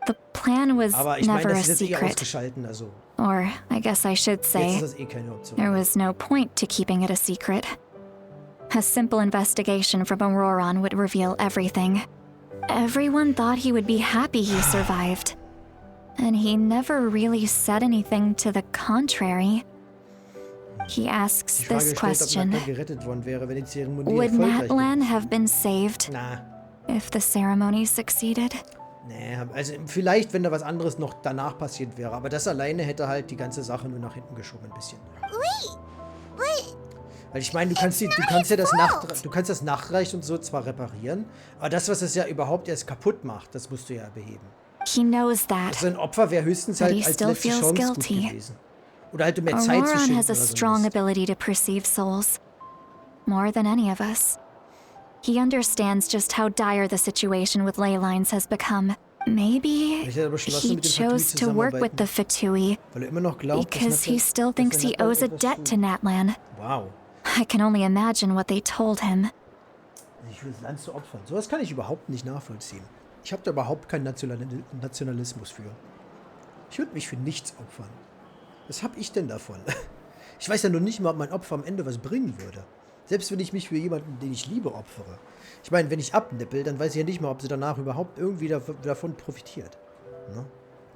The plan was Aber ich meine, never a das ist jetzt eh secret. ausgeschalten, also Or, I guess I should jetzt say, ist das eh keine Option. there was no point to keeping it a secret. A simple investigation from Auroron would reveal everything. Everyone thought he would be happy he survived. And he never really said anything to the contrary. He asks Die Frage this gestellt, ob question. Natlan gerettet worden wäre, wenn die Zeremonie Would erfolgreich Natlan gewesen have been saved wäre. if the ceremony succeeded? Nee, also vielleicht, wenn da was anderes noch danach passiert wäre. Aber das alleine hätte halt die ganze Sache nur nach hinten geschoben ein bisschen. Wait, but Weil ich meine, du kannst ja das Nachtreich und so zwar reparieren, aber das, was es ja überhaupt erst kaputt macht, das musst du ja beheben. He knows that. Also ein Opfer wäre höchstens But halt he als still letzte feels Chance gut guilty. gewesen. Oder halt um mehr Zeit zu Auroron schinden has a oder so strong Mist. ability to perceive souls. More than any of us. He understands just how dire the situation with ley lines has become. Maybe Vielleicht hat er beschlossen, he mit dem Fatui chose to work with the Fatui weil er immer noch glaubt, because he still dass thinks er he Natlan owes a etwas debt tut. to Natlan. Wow. I can only imagine what they told him. Ich will das Land zu opfern. Sowas kann ich überhaupt nicht nachvollziehen. Ich habe da überhaupt keinen Nationalismus für. Ich würde mich für nichts opfern. Was habe ich denn davon? Ich weiß ja nur nicht mal, ob mein Opfer am Ende was bringen würde. Selbst wenn ich mich für jemanden, den ich liebe, opfere. Ich meine, wenn ich abnippel, dann weiß ich ja nicht mal, ob sie danach überhaupt irgendwie davon profitiert. Ne?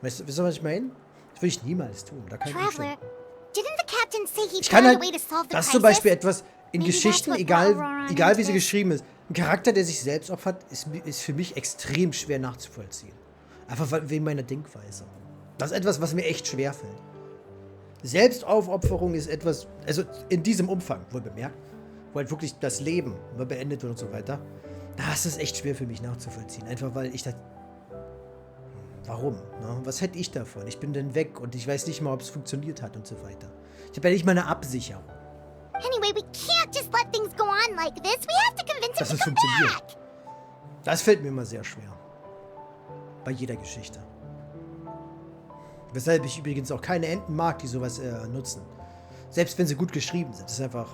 Weißt du, was ich meine? Das würde ich niemals tun. Da kann ich nicht Traveler, stimmen. didn't the captain say he Ich kann found a halt, way to solve the das crisis? zum Beispiel etwas in Maybe that's Geschichten, what egal brought Auroron wie into sie this. geschrieben ist. Ein Charakter, der sich selbst opfert, ist für mich extrem schwer nachzuvollziehen. Einfach wegen meiner Denkweise. Das ist etwas, was mir echt schwer fällt. Selbstaufopferung ist etwas, also in diesem Umfang, wohl bemerkt, wo halt wirklich das Leben beendet wird und so weiter. Das ist echt schwer für mich nachzuvollziehen. Einfach weil ich das. Warum? Ne? Was hätte ich davon? Ich bin dann weg und ich weiß nicht mal, ob es funktioniert hat und so weiter. Ich habe ja nicht mal eine Absicherung, Anyway, we can't just let things go on like this. We have to convince him dass to es come funktioniert. back. Das fällt mir immer sehr schwer. Bei jeder Geschichte. Weshalb ich übrigens auch keine Enten mag, die sowas nutzen. Selbst wenn sie gut geschrieben sind. Das ist einfach.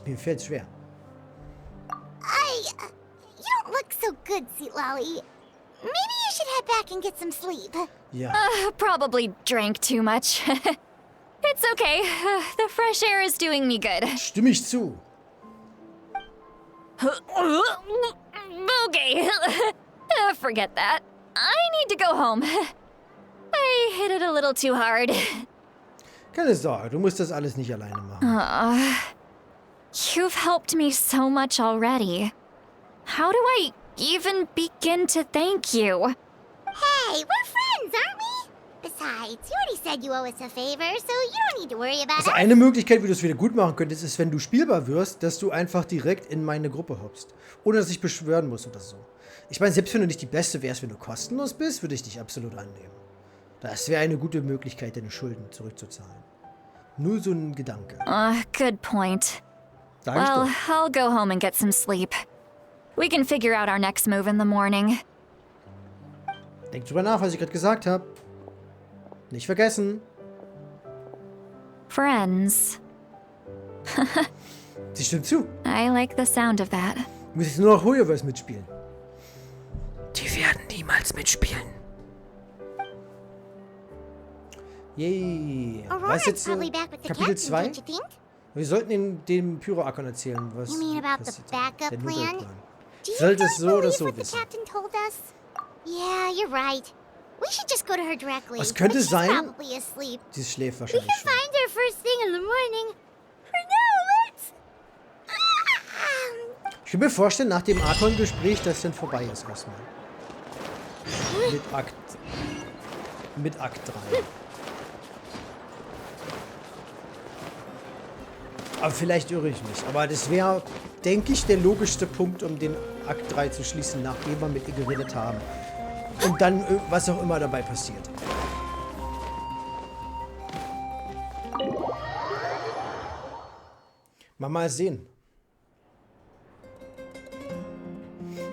Mir fällt es schwer. You don't look so good, Sweet Lolly. Maybe you should head back and get some sleep. Ja. Probably drank too much. It's okay. The fresh air is doing me good. Stimme ich zu. Okay. Forget that. I need to go home. I hit it a little too hard. Keine Sorge, du musst das alles nicht alleine machen. You've helped me so much already. How do I even begin to thank you? Hey, we're friends, aren't we? Besides, you already said you owe us a favor, so you don't need to worry about Also us. eine Möglichkeit, wie du es wieder gut machen könntest, ist, wenn du spielbar wirst, dass du einfach direkt in meine Gruppe hoppst. Ohne dass ich beschwören muss oder so. Ich meine, selbst wenn du nicht die Beste wärst, wenn du kostenlos bist, würde ich dich absolut annehmen. Das wäre eine gute Möglichkeit, deine Schulden zurückzuzahlen. Nur so ein Gedanke. Good point. Sag ich Well, doch. I'll go home and get some sleep. We can figure out our next move in the morning. Denk drüber nach, was ich gerade gesagt habe. Nicht vergessen. Friends. Sie stimmt zu. I like the sound of that. Du musst jetzt nur noch Hoyoverse mitspielen. Die werden niemals mitspielen. Yay. Was Aurora's jetzt probably back with the Kapitel captain, 2? don't you think? Wir sollten dem Pyro-Arkon erzählen, was You mean about the passiert. backup Der plan? Notfallplan. Do you Sollte really es so oder believe so what the wissen. captain told us? Yeah, you're right. We should just go to her directly. Es könnte But she's sein- probably asleep. Sie schläft We wahrscheinlich can schon. find her first thing in the morning. For now, let's... Ich kann mir vorstellen, nach dem Arkon-Gespräch, dass dann vorbei ist erstmal. Mit Akt 3. Aber vielleicht irre ich mich. Aber das wäre, denke ich, der logischste Punkt, um den Akt 3 zu schließen, nachdem wir mit ihr geredet haben. Und dann, was auch immer dabei passiert. Mal sehen.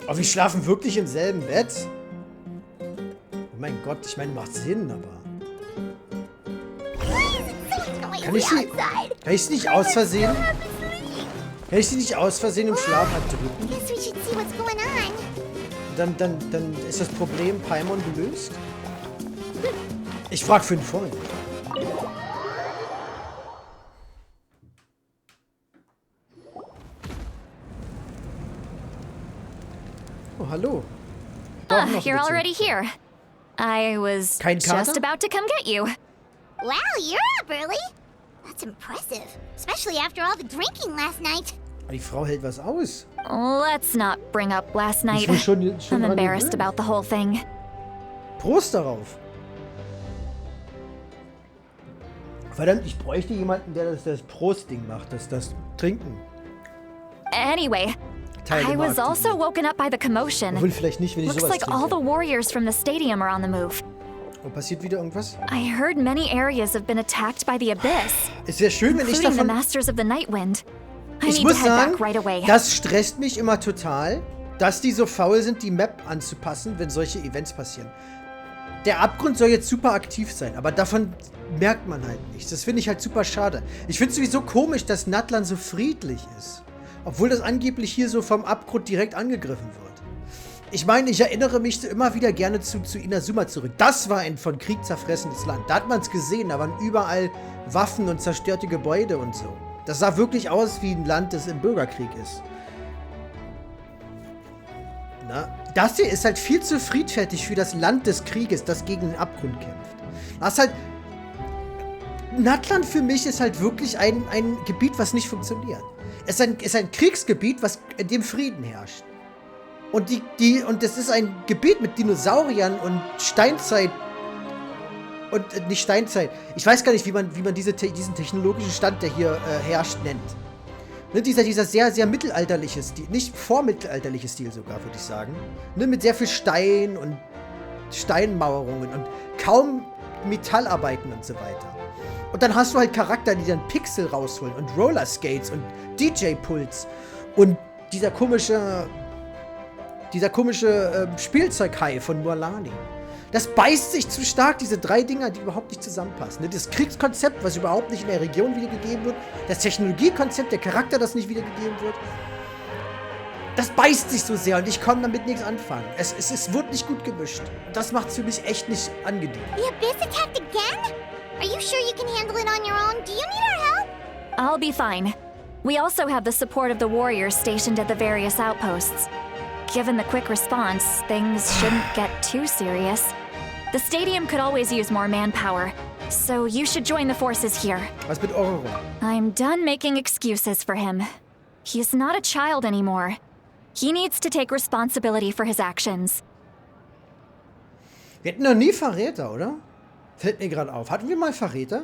Aber wir schlafen wirklich im selben Bett? Oh mein Gott, ich meine, macht Sinn, aber... Kann ich sie nicht aus Versehen? Kann ich sie nicht aus Versehen im Schlaf erdrücken? Guess we should see what's going on. Dann ist das Problem Paimon gelöst? Ich frag für einen Freund. Oh, hallo. Doch, noch You're dazu. already here. I was Kein Kater? just about to come get you. Wow, you're up early. That's impressive. Especially after all the drinking last night. Die Frau hält was aus. Let's not bring up last night. Ich bin schon I'm dran embarrassed gewöhnt. about the whole thing. Prost darauf. Verdammt, ich bräuchte jemanden, der das Prost-Ding macht, das Trinken. Anyway, Teil I der was Marketing. also woken up by the commotion. Obwohl vielleicht nicht, wenn ich Looks sowas like all the trinke. warriors from the stadium are on the move. Und passiert wieder irgendwas? I heard many areas have been attacked by the Abyss, Es wäre schön, wenn ich including the davon... Masters of the Night Wind. I Ich need to muss head sagen, back right away. das stresst mich immer total, dass die so faul sind, die Map anzupassen, wenn solche Events passieren. Der Abgrund soll jetzt super aktiv sein, aber davon merkt man halt nichts. Das finde ich halt super schade. Ich finde es sowieso komisch, dass Natlan so friedlich ist. Obwohl das angeblich hier so vom Abgrund direkt angegriffen wird. Ich meine, ich erinnere mich so immer wieder gerne zu Inazuma zurück. Das war ein von Krieg zerfressenes Land. Da hat man es gesehen, da waren überall Waffen und zerstörte Gebäude und so. Das sah wirklich aus wie ein Land, das im Bürgerkrieg ist. Na, das hier ist halt viel zu friedfertig für das Land des Krieges, das gegen den Abgrund kämpft. Das ist halt... Natlan für mich ist halt wirklich ein Gebiet, was nicht funktioniert. Es ist ein Kriegsgebiet, in dem Frieden herrscht. Und das ist ein Gebiet mit Dinosauriern und Steinzeit. Und nicht Steinzeit. Ich weiß gar nicht, wie man diesen technologischen Stand, der hier herrscht, nennt. Ne, dieser sehr, sehr mittelalterliche Stil. Nicht vormittelalterliche Stil sogar, würde ich sagen. Ne, mit sehr viel Stein und Steinmauerungen und kaum Metallarbeiten und so weiter. Und dann hast du halt Charakter, die dann Pixel rausholen und Rollerskates und DJ-Puls und dieser komische Spielzeughai von Mualani. Das beißt sich zu stark, diese drei Dinger, die überhaupt nicht zusammenpassen. Ne? Das Kriegskonzept, was überhaupt nicht in der Region wiedergegeben wird, das Technologiekonzept, der Charakter, das nicht wiedergegeben wird, das beißt sich so sehr und ich kann damit nichts anfangen. Es wird nicht gut gemischt. Das macht es für mich echt nicht angenehm. The Abyss attacked again? Are you sure you can handle it on your own? Do you need our help? I'll be fine. We also have the support of the warriors stationed at the various outposts. Given the quick response, things shouldn't get too serious. The stadium could always use more manpower, so you should join the forces here. Was mit Ororon? I'm done making excuses for him. He's not a child anymore. He needs to take responsibility for his actions. Wir hatten noch nie Verräter, oder? Fällt mir gerade auf. Hatten wir mal Verräter?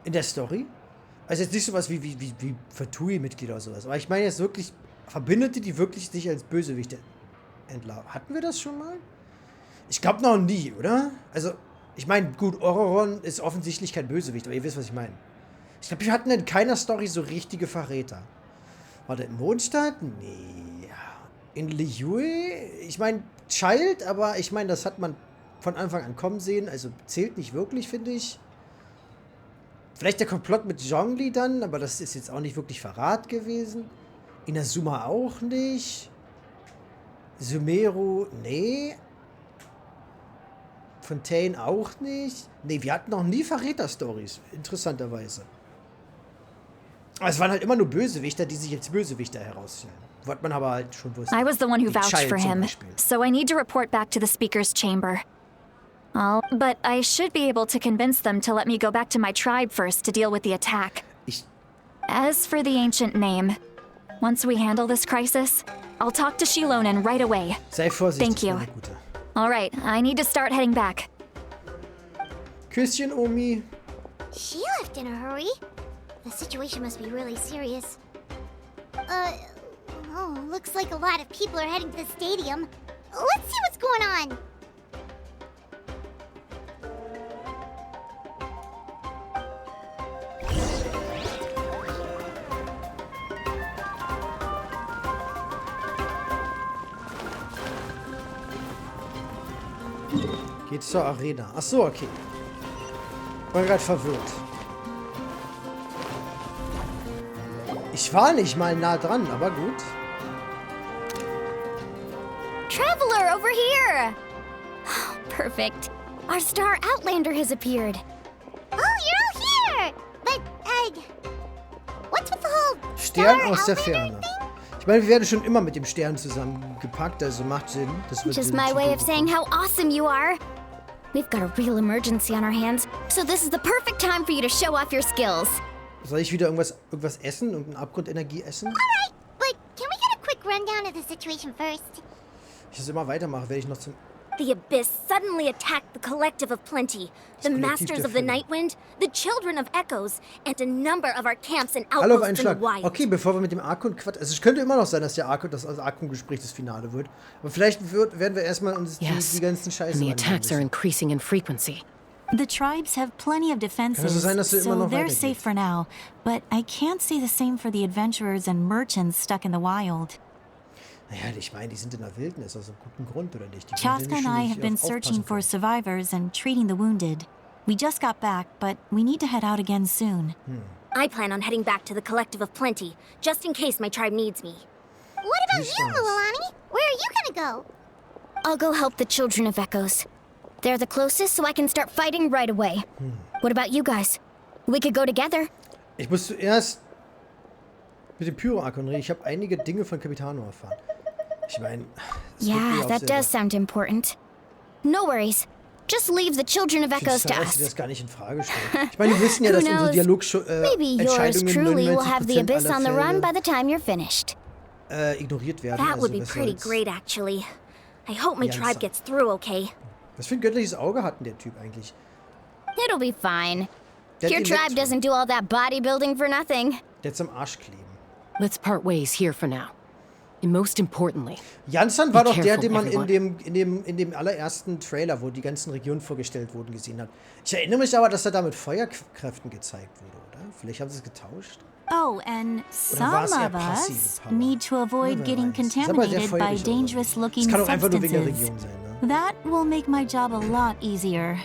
In der Story? Also jetzt nicht sowas wie Fatui-Mitglieder oder sowas. Aber ich meine jetzt wirklich Verbündete, die wirklich sich als Bösewichte entlarven. Hatten wir das schon mal? Ich glaube noch nie, oder? Also, ich meine, gut, Ororon ist offensichtlich kein Bösewicht, aber ihr wisst, was ich meine. Ich glaube, wir hatten in keiner Story so richtige Verräter. Warte, im Mondstadt? Nee. In Liyue? Ich meine, Child, aber ich meine, das hat man von Anfang an kommen sehen. Also zählt nicht wirklich, finde ich. Vielleicht der Komplott mit Zhongli dann, aber das ist jetzt auch nicht wirklich Verrat gewesen. Inazuma auch nicht. Sumeru, nee. Fontaine auch nicht. Nee, wir hatten noch nie Verräter-Stories, interessanterweise. Aber es waren halt immer nur Bösewichter, die sich als Bösewichter herausstellen. Was man aber halt schon wusste. I was the one who Wie vouched Child for zum him, Beispiel. so I need to report back to the speaker's chamber. But I should be able to convince them to let me go back to my tribe first to deal with the attack. As for the ancient name, once we handle this crisis, I'll talk to Shilonen right away. Sei vorsichtig, Thank you. meine Gute. All right, I need to start heading back. Küsschen, Omi. She left in a hurry. The situation must be really serious. Looks like a lot of people are heading to the stadium. Let's see what's going on. Geht zur Arena. Ach so, okay. War gerade verwirrt. Ich war nicht mal nah dran, aber gut. Traveler, over here! Perfect. Our star Outlander has appeared. Oh, you're all here! But, what's with the whole Stern Star aus der Outlander Ferne. thing? Ich meine, wir werden schon immer mit dem Stern zusammengepackt, also macht Sinn. Das wird Just den my Titel way of saying bekommen. how awesome you are. We've got a real emergency on our hands, so this is the perfect time for you to show off your skills. Soll ich wieder irgendwas essen? Irgendeine Abgrundenergie essen? Alright, but can we get a quick rundown of the situation first? Wenn ich das immer weitermache, werde ich noch zum... The Abyss suddenly attacked the Collective of Plenty, the Kollektiv Masters der of the Fülle. Nightwind, the Children of Echoes, and a number of our camps and Hallo auf outposts einen in the Schlag. wild. Okay, bevor wir mit dem Archon quatschen. Also es könnte immer noch sein, dass das Archon-Gespräch das Finale wird. Aber vielleicht werden wir erstmal uns die ganzen Scheiße and the anhören attacks are müssen. increasing in frequency. The tribes have plenty of defenses, so sein, dass du immer so noch they're weitergehst. safe for now. But I can't say the same for the adventurers and merchants stuck in the wild. Naja, ich meine, die sind in der Wildnis, aus einem guten Grund, oder nicht? Die können Chaska ja and nicht I nicht have been aufpassen searching for können. survivors and treating the wounded. We just got back, but we need to head out again soon. I plan on heading back to the Collective of Plenty, just in case my tribe needs me. What about Please you, don't. Lualani? Where are you gonna go? I'll go help the Children of Echoes. They're the closest, so I can start fighting right away. What about you guys? We could go together. Ich muss zuerst mit dem Pyro-Archon reden. Ich habe einige Dinge von Capitano erfahren. Ich meine, es regt mich Yeah, auf that selber. does sound important. No worries. Just leave the Children of Ich finde Echoes es to schade, dass sie us. das gar nicht in Frage stellen. Ich meine, wir wissen ja, Who dass unsere knows? Maybe yours Entscheidungen truly will have the 99% Abyss on the aller run by Fälle the time you're finished. ignoriert werden. That Also, would be was pretty soll's. great, actually. I hope my Ja, tribe so. gets through okay. Was für ein göttliches Auge hat denn der Typ eigentlich? It'll be fine. Der hat Your tribe Elektro. doesn't do all that bodybuilding for nothing. Der hat am Arsch kleben. Let's part ways here for now. And most importantly, Jansson war Be doch der, careful, den man everyone. in dem allerersten Trailer, wo die ganzen Regionen vorgestellt wurden, gesehen hat. Ich erinnere mich aber, dass er da mit Feuerkräften gezeigt wurde, oder? Vielleicht haben sie es getauscht? Oh, and some war es eher of passive us Power? need to avoid Wer getting weiß. Ist aber sehr contaminated by feurig, oder? dangerous-looking Es kann auch einfach nur wegen der substances. Region sein, ne? That will make my job a lot easier.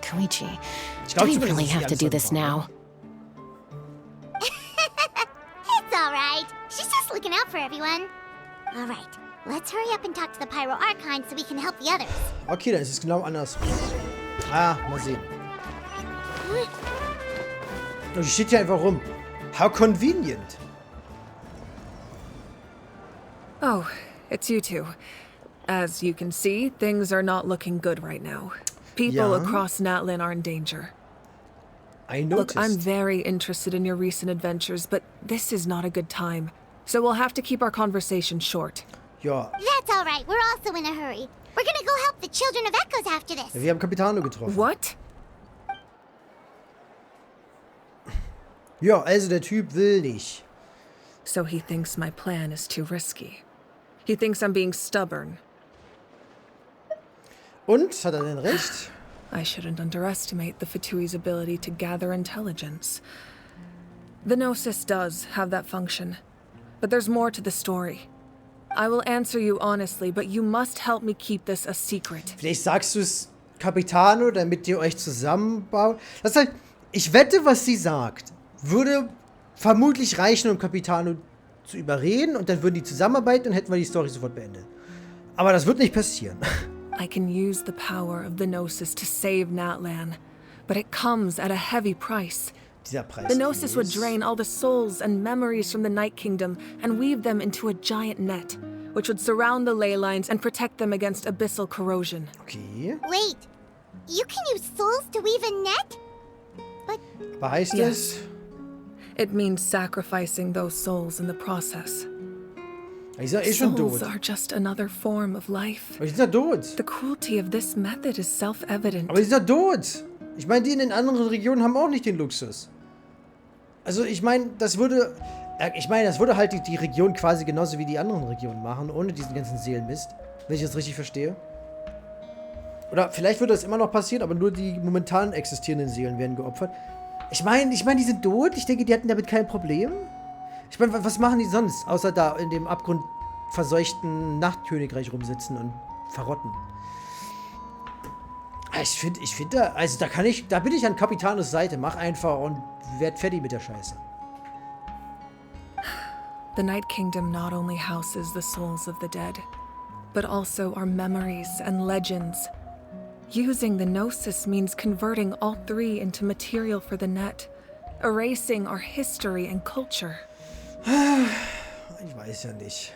Koichi, Ich do glaube we zumindest, really dass have to do Jansson this war. now? It's alright. She's just looking out for everyone. Alright, let's hurry up and talk to the Pyro Archon so we can help the others. Okay, dann ist es genau andersrum. Ah, mal sehen. Und die steht hier einfach rum. How convenient. Oh, it's you two. As you can see, things are not looking good right now. People Ja. across Natlin are in danger. I Look, I'm noticed. very interested in your recent adventures, but this is not a good time. So we'll have to keep our conversation short. Ja, That's all right. We're also in a hurry. We're gonna go help the Children of Echoes after this. wir haben Capitano getroffen. What? Ja, also der Typ will nicht. So he thinks my plan is too risky. He thinks I'm being stubborn. Und, hat er denn recht? I shouldn't underestimate the Fatui's ability to gather intelligence. The Gnosis does have that function, but there's more to the story. I will answer you honestly, but you must help me keep this a secret. Vielleicht sagst du es Capitano, damit ihr euch zusammenbaut. Das ist halt, ich wette, was sie sagt, würde vermutlich reichen, um Capitano zu überreden und dann würden die zusammenarbeiten und hätten wir die Story sofort beendet. Aber das wird nicht passieren. I can use the power of the Gnosis to save Natlan, but it comes at a heavy price. Dieser Preis. The Gnosis would ist- drain all the souls and memories from the Night Kingdom and weave them into a giant net, which would surround the ley lines and protect them against abyssal corrosion. Okay. Wait, you can use souls to weave a net? Aber heißt Yes. es? It means sacrificing those souls in the process. Ich sag eh schon Souls tot. are just another form of life. Aber die sind ja tot. The cruelty of this method is self-evident. Aber die sind ja tot. Ich meine, die in den anderen Regionen haben auch nicht den Luxus. Also ich meine, das würde halt die Region quasi genauso wie die anderen Regionen machen, ohne diesen ganzen Seelenmist. Wenn ich das richtig verstehe. Oder vielleicht würde das immer noch passieren, aber nur die momentan existierenden Seelen werden geopfert. Ich meine, die sind tot. Ich denke, die hatten damit kein Problem. Ich meine, was machen die sonst, außer da in dem abgrundverseuchten Nachtkönigreich rumsitzen und verrotten? Ich finde, also da bin ich an Capitanos Seite. Mach einfach und werd fertig mit der Scheiße. The Night Kingdom not only houses the souls of the dead, but also our memories and legends. Using the Gnosis means converting all three into material for the net, erasing our history and culture. Ich weiß ja nicht.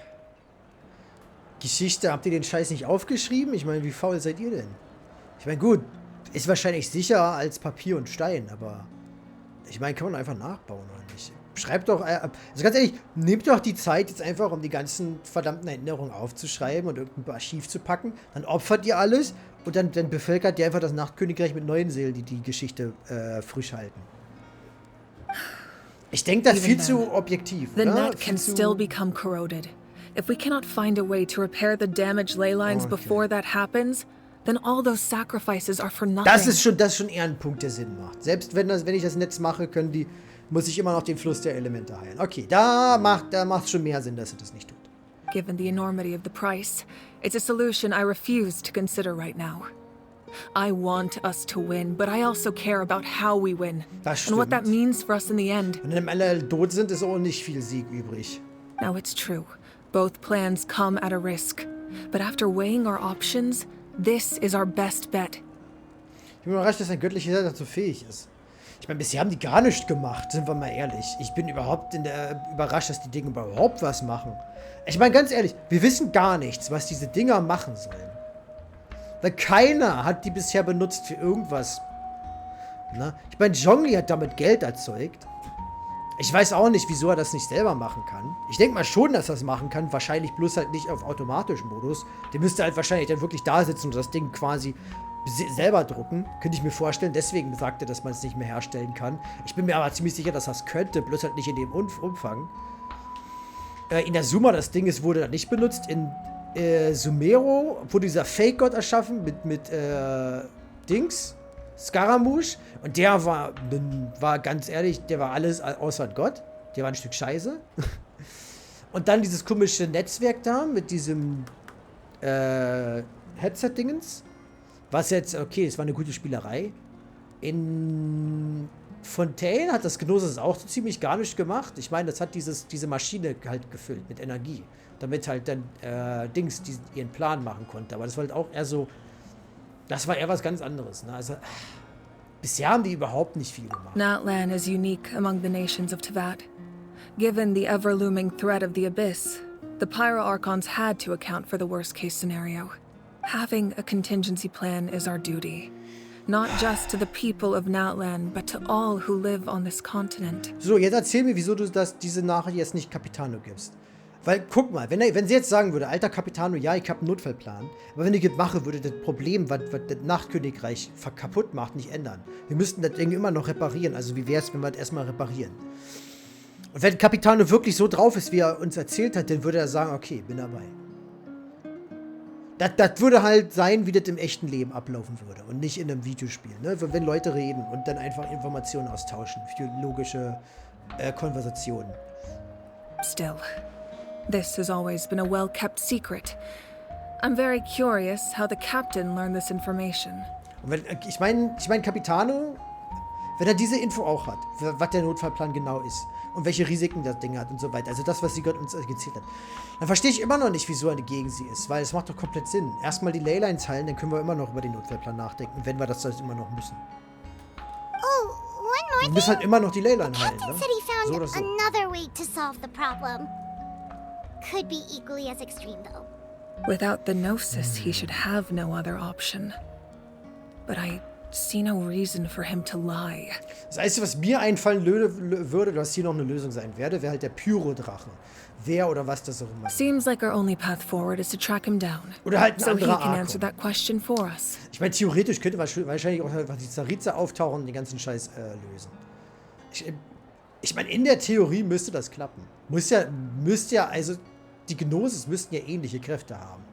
Geschichte, habt ihr den Scheiß nicht aufgeschrieben? Ich meine, wie faul seid ihr denn? Ich meine, gut, ist wahrscheinlich sicherer als Papier und Stein, aber ich meine, kann man einfach nachbauen oder nicht? Schreibt doch, also ganz ehrlich, nehmt doch die Zeit jetzt einfach, um die ganzen verdammten Erinnerungen aufzuschreiben und irgendein Archiv zu packen. Dann opfert ihr alles und dann bevölkert ihr einfach das Nachtkönigreich mit neuen Seelen, die die Geschichte frisch halten. Ich denke, das ist viel zu objektiv. The oder? net Viel can zu- still become corroded. If we cannot find a way to repair the damaged ley lines Okay. before that happens, then all those sacrifices are for nothing. Das ist schon eher ein Punkt, der Sinn macht. Selbst wenn ich das Netz mache, muss ich immer noch den Fluss der Elemente heilen. Okay, da macht es schon mehr Sinn, dass er das nicht tut. Given the enormity of the price, it's a solution I refuse to consider right now. I want us to win, but I also care about how we win. Das And what that stimmt. means for us in the end. Wenn dann alle tot sind, ist auch nicht viel Sieg übrig. Now it's true. Both plans come at a risk. But after weighing our options, this is our best bet. Ich bin überrascht, dass ein göttlicher Herr dazu fähig ist. Ich meine, bisher haben die gar nichts gemacht, sind wir mal ehrlich. Ich bin überrascht, dass die Dinge überhaupt was machen. Ich meine, ganz ehrlich, wir wissen gar nichts, was diese Dinger machen sollen. Weil keiner hat die bisher benutzt für irgendwas. Na? Ich meine, Zhongli hat damit Geld erzeugt. Ich weiß auch nicht, wieso er das nicht selber machen kann. Ich denke mal schon, dass er das machen kann. Wahrscheinlich bloß halt nicht auf automatischen Modus. Der müsste halt wahrscheinlich dann wirklich da sitzen und das Ding quasi selber drucken. Könnte ich mir vorstellen. Deswegen sagt er, dass man es nicht mehr herstellen kann. Ich bin mir aber ziemlich sicher, dass er es könnte. Bloß halt nicht in dem Umfang. In der Suma, das Ding wurde da nicht benutzt. In Sumero wurde dieser Fake-Gott erschaffen mit Dings. Scaramouche. Und der war ganz ehrlich, der war alles außer ein Gott. Der war ein Stück Scheiße. Und dann dieses komische Netzwerk da mit diesem Headset-Dingens. Was jetzt, okay, es war eine gute Spielerei. In Fontaine hat das Gnosis auch so ziemlich gar nicht gemacht. Ich meine, das hat diese Maschine halt gefüllt mit Energie. Damit halt dann Dings ihren Plan machen konnte. Aber das war halt auch eher so. Das war eher was ganz anderes. Ne? Also, bisher haben die überhaupt nicht viel gemacht. Natlan is unique among the nations of Teyvat. Given the ever-looming threat of the Abyss, the Pyro Archons had to account for the worst-case scenario. Having a contingency plan is our duty. Not just to the people of Natlan, but to all who live on this continent. So, jetzt erzähl mir, wieso du diese Nachricht jetzt nicht Capitano gibst. Weil, guck mal, wenn sie jetzt sagen würde, alter Capitano, ja, ich hab einen Notfallplan, aber wenn ich das mache, würde das Problem, was das Nachtkönigreich kaputt macht, nicht ändern. Wir müssten das Ding immer noch reparieren. Also wie wäre es, wenn wir das erstmal reparieren? Und wenn Capitano wirklich so drauf ist, wie er uns erzählt hat, dann würde er sagen, okay, bin dabei. Das würde halt sein, wie das im echten Leben ablaufen würde und nicht in einem Videospiel. Ne? Wenn Leute reden und dann einfach Informationen austauschen für logische Konversationen. Still, this has always been a well-kept secret. I'm very curious how the captain learned this information. Und ich mein Capitano, wenn er diese Info auch hat, was der Notfallplan genau ist und welche Risiken das Ding hat und so weiter, also das, was sie Gott uns erzählt hat, dann verstehe ich immer noch nicht, wieso er gegen sie ist, weil es macht doch komplett Sinn. Erstmal die Leylines heilen, dann können wir immer noch über den Notfallplan nachdenken, wenn wir das immer noch müssen. Oh, one more Wir thing. müssen halt immer noch die Leyline The heilen, captain ne? said he found So oder so. another way to solve the problem. Could be equally as extreme, though. Without the Gnosis, he should have no other option. But I see no reason for him to lie. Das Einzige, was mir einfallen würde, was hier noch eine Lösung sein werde, wäre halt der Pyrodrache. Wer oder was das auch immer ist. Seems like our only path forward is to track him down. Oder halt ein So he anderer can answer Archon. that question for us. Ich meine, theoretisch könnte wahrscheinlich auch einfach die Zarize auftauchen und den ganzen Scheiß lösen. Ich meine, in der Theorie müsste das klappen. Also die Gnosis müssten ja ähnliche Kräfte haben.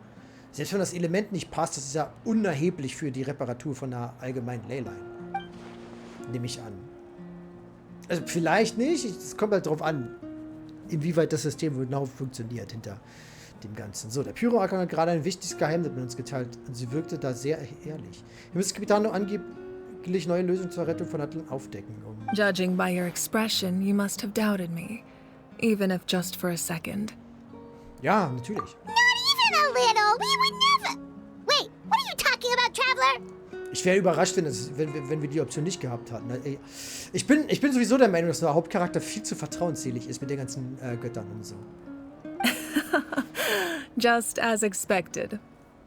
Selbst wenn das Element nicht passt, das ist ja unerheblich für die Reparatur von einer allgemeinen Leyline. Nehme ich an. Also vielleicht nicht, es kommt halt drauf an, inwieweit das System genau funktioniert hinter dem Ganzen. So, der Pyro-Archon hat gerade ein wichtiges Geheimnis mit uns geteilt und sie wirkte da sehr ehrlich. Wir müssen Capitano angeblich neue Lösungen zur Rettung von Atlant aufdecken. Judging by your expression, you must have doubted me. Even if just for a second. Ja, natürlich. Not even a little. We would never. Wait, what are you talking about, Traveler? Ich wäre überrascht, wenn wir die Option nicht gehabt hatten. Ich bin sowieso der Meinung, dass der Hauptcharakter viel zu vertrauensselig ist mit den ganzen Göttern und so. Just as expected.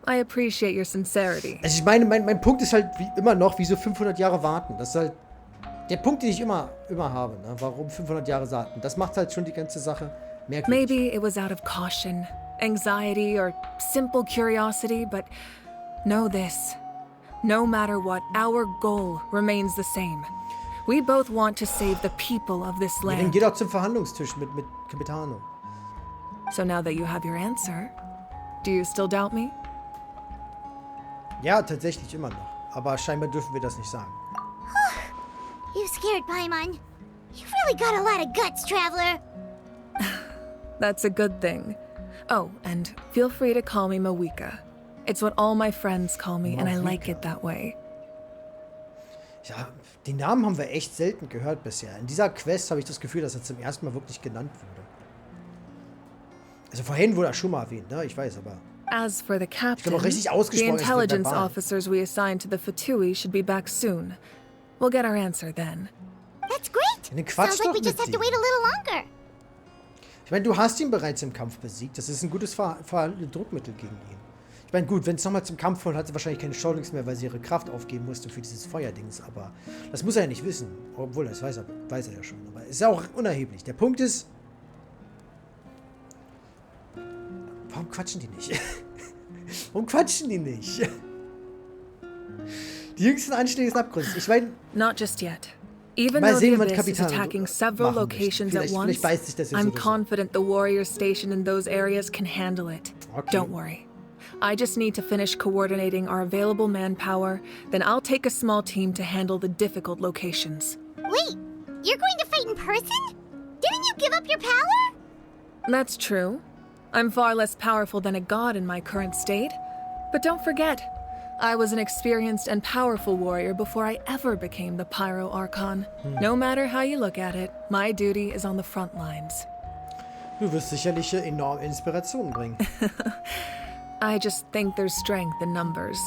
I appreciate your sincerity. Also ich meine, mein Punkt ist halt immer noch, wieso 500 Jahre warten? Das ist halt der Punkt, den ich immer habe. Ne? Warum 500 Jahre warten? Das macht halt schon die ganze Sache merkwürdig. Maybe it was out of caution, anxiety, or simple curiosity, but know this. No matter what, our goal remains the same. We both want to save the people of this Ja, dann land. geht auch zum Verhandlungstisch mit Capitano. So now that you have your answer, do you still doubt me? Ja, tatsächlich immer noch. Aber scheinbar dürfen wir das nicht sagen. You scared Paimon. You've really got a lot of guts, Traveler. That's a good thing. Oh, and feel free to call me Mawika. It's what all my friends call me, and I like it that way. Ja, den Namen haben wir echt selten gehört bisher. In dieser Quest habe ich das Gefühl, dass er zum ersten Mal wirklich genannt wurde. Also vorhin wurde er schon mal erwähnt, ne? Ich weiß, aber... As for the captain, auch richtig the ausgesprochen, es wird intelligence verbal. officers we assigned to the Fatui should be back soon. We'll get our answer then. That's great. Dann quatsch Sounds like doch we just mit have to ihm. wait a little longer. Ich meine, du hast ihn bereits im Kampf besiegt. Das ist ein gutes Druckmittel gegen ihn. Ich meine, gut, wenn es nochmal zum Kampf kommt, hat sie wahrscheinlich keine Chance mehr, weil sie ihre Kraft aufgeben musste für dieses Feuerdings. Aber das muss er ja nicht wissen. Obwohl, das weiß er ja schon. Aber ist ja auch unerheblich. Der Punkt ist... Warum quatschen die nicht? Warum quatschen die nicht? Die jüngsten Anschläge sind abgerüstet. Ich meine... Not just yet. Even Mal though sehen, the was Abyss is Capitano attacking several machen möchte. locations at Vielleicht once, beißt sich das ja I'm sowieso. confident the warriors stationed in those areas can handle it. Okay. Don't worry. I just need to finish coordinating our available manpower, then I'll take a small team to handle the difficult locations. Wait, you're going to fight in person? Didn't you give up your power? That's true. I'm far less powerful than a god in my current state. But don't forget, I was an experienced and powerful warrior before I ever became the Pyro Archon. No matter how you look at it, my duty is on the front lines. Du wirst sicherlich enorm Inspiration bringen. I just think there's strength in numbers.